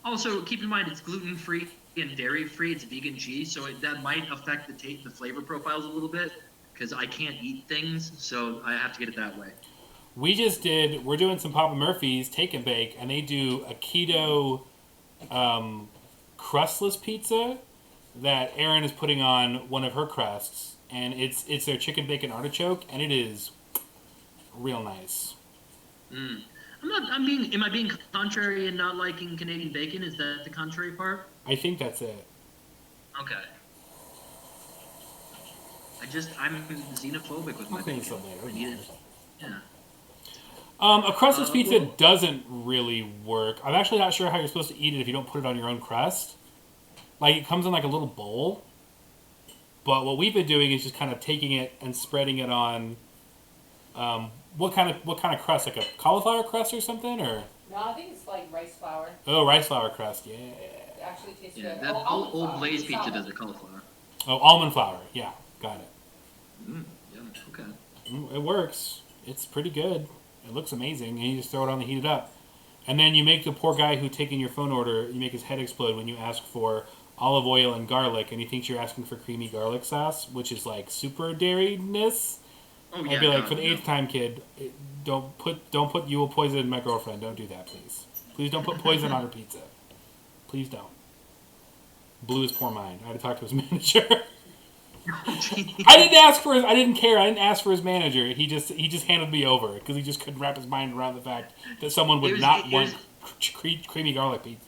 Also, keep in mind it's gluten-free and dairy-free. It's vegan cheese, so that might affect the flavor profiles a little bit because I can't eat things, so I have to get it that way. We're doing some Papa Murphy's Take and Bake, and they do a keto crustless pizza that Erin is putting on one of her crusts, and it's their chicken bacon artichoke, and it is real nice. Am I being contrary in not liking Canadian bacon? Is that the contrary part? I think that's it. Okay. I'm xenophobic with my bacon. I need it. Yeah. A crustless pizza doesn't really work. I'm actually not sure how you're supposed to eat it if you don't put it on your own crust. Like, it comes in like a little bowl. But what we've been doing is just kind of taking it and spreading it on. What kind of crust? Like a cauliflower crust or something, or? No, I think it's like rice flour. Oh, rice flour crust. Yeah. It actually tastes good. That old Blaze pizza does the cauliflower. Oh, almond flour. Yeah, got it. Yeah. Okay. It works. It's pretty good. It looks amazing, and you just throw it on and heat it up. And then you make the poor guy who taking your phone order, you make his head explode when you ask for olive oil and garlic, and he thinks you're asking for creamy garlic sauce, which is like super dairy-ness. Oh, yeah. I'd be like, for the 8th time, kid, don't put you will poison my girlfriend. Don't do that, please. Please don't put poison on her pizza. Please don't. Blew his poor mind. I had to talk to his manager. I didn't care. I didn't ask for his manager. He just handed me over because he just couldn't wrap his mind around the fact that someone would not want creamy garlic pizza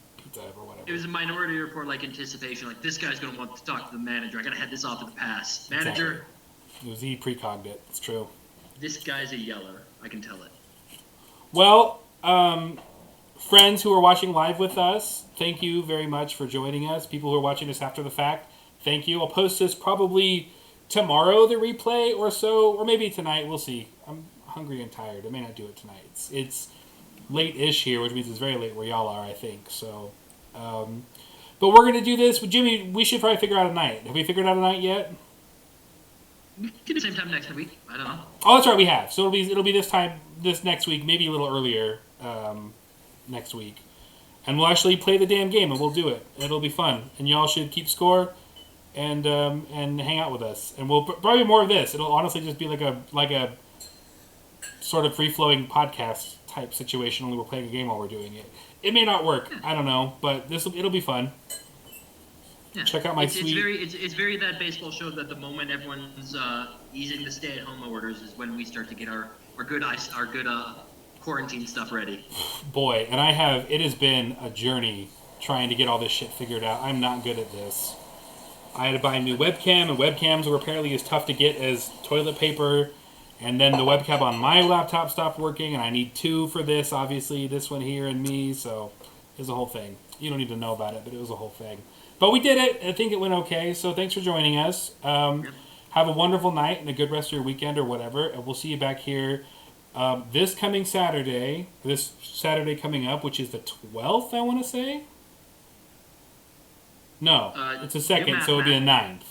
or whatever. It was a Minority Report like anticipation. Like, this guy's gonna want to talk to the manager. I gotta head this off at the pass. Manager. Exactly. It was he precogged it. It's true. This guy's a yeller. I can tell it. Well, friends who are watching live with us, thank you very much for joining us. People who are watching us after the fact, thank you. I'll post this probably tomorrow, the replay, or so, or maybe tonight. We'll see. I'm hungry and tired. I may not do it tonight. It's late-ish here, which means it's very late where y'all are, I think. So, but we're gonna do this with Jimmy. We should probably figure out a night. Have we figured out a night yet? We can do the same time next week. I don't know. Oh, that's right, we have. So it'll be this next week, maybe a little earlier next week, and we'll actually play the damn game, and we'll do it. It'll be fun, and y'all should keep score and hang out with us, and we'll probably more of this. It'll honestly just be like a sort of free flowing podcast type situation. Only we're playing a game while we're doing it. It may not work. I don't know, but it'll be fun. Yeah. Check out my sweet. It's very that baseball show that the moment everyone's easing the stay-at-home orders is when we start to get our good quarantine stuff ready. Boy, and it has been a journey trying to get all this shit figured out. I'm not good at this. I had to buy a new webcam, and webcams were apparently as tough to get as toilet paper. And then the webcam on my laptop stopped working, and I need 2 for this, obviously, this one here and me. So it was a whole thing. You don't need to know about it, but it was a whole thing. But we did it. I think it went okay. So thanks for joining us. Have a wonderful night and a good rest of your weekend or whatever. And we'll see you back here this Saturday coming up, which is the 12th, I want to say. No, it's the 2nd, so it would be the 9th.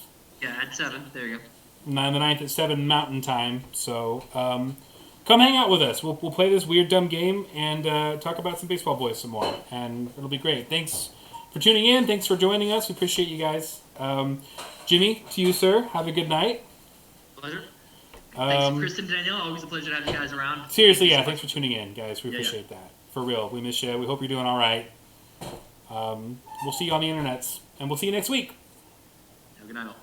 Yeah, at 7. There you go. The 9th at 7 Mountain Time. So come hang out with us. We'll play this weird, dumb game and talk about some baseball boys some more. And it'll be great. Thanks for tuning in. Thanks for joining us. We appreciate you guys. Jimmy, to you, sir. Have a good night. Pleasure. Thanks, Kristen, Danielle. Always a pleasure to have you guys around. Seriously, yeah, thanks for tuning in, guys. We Yeah, appreciate that. For real. We miss you. We hope you're doing all right. We'll see you on the internets, and we'll see you next week. Have a good night, all.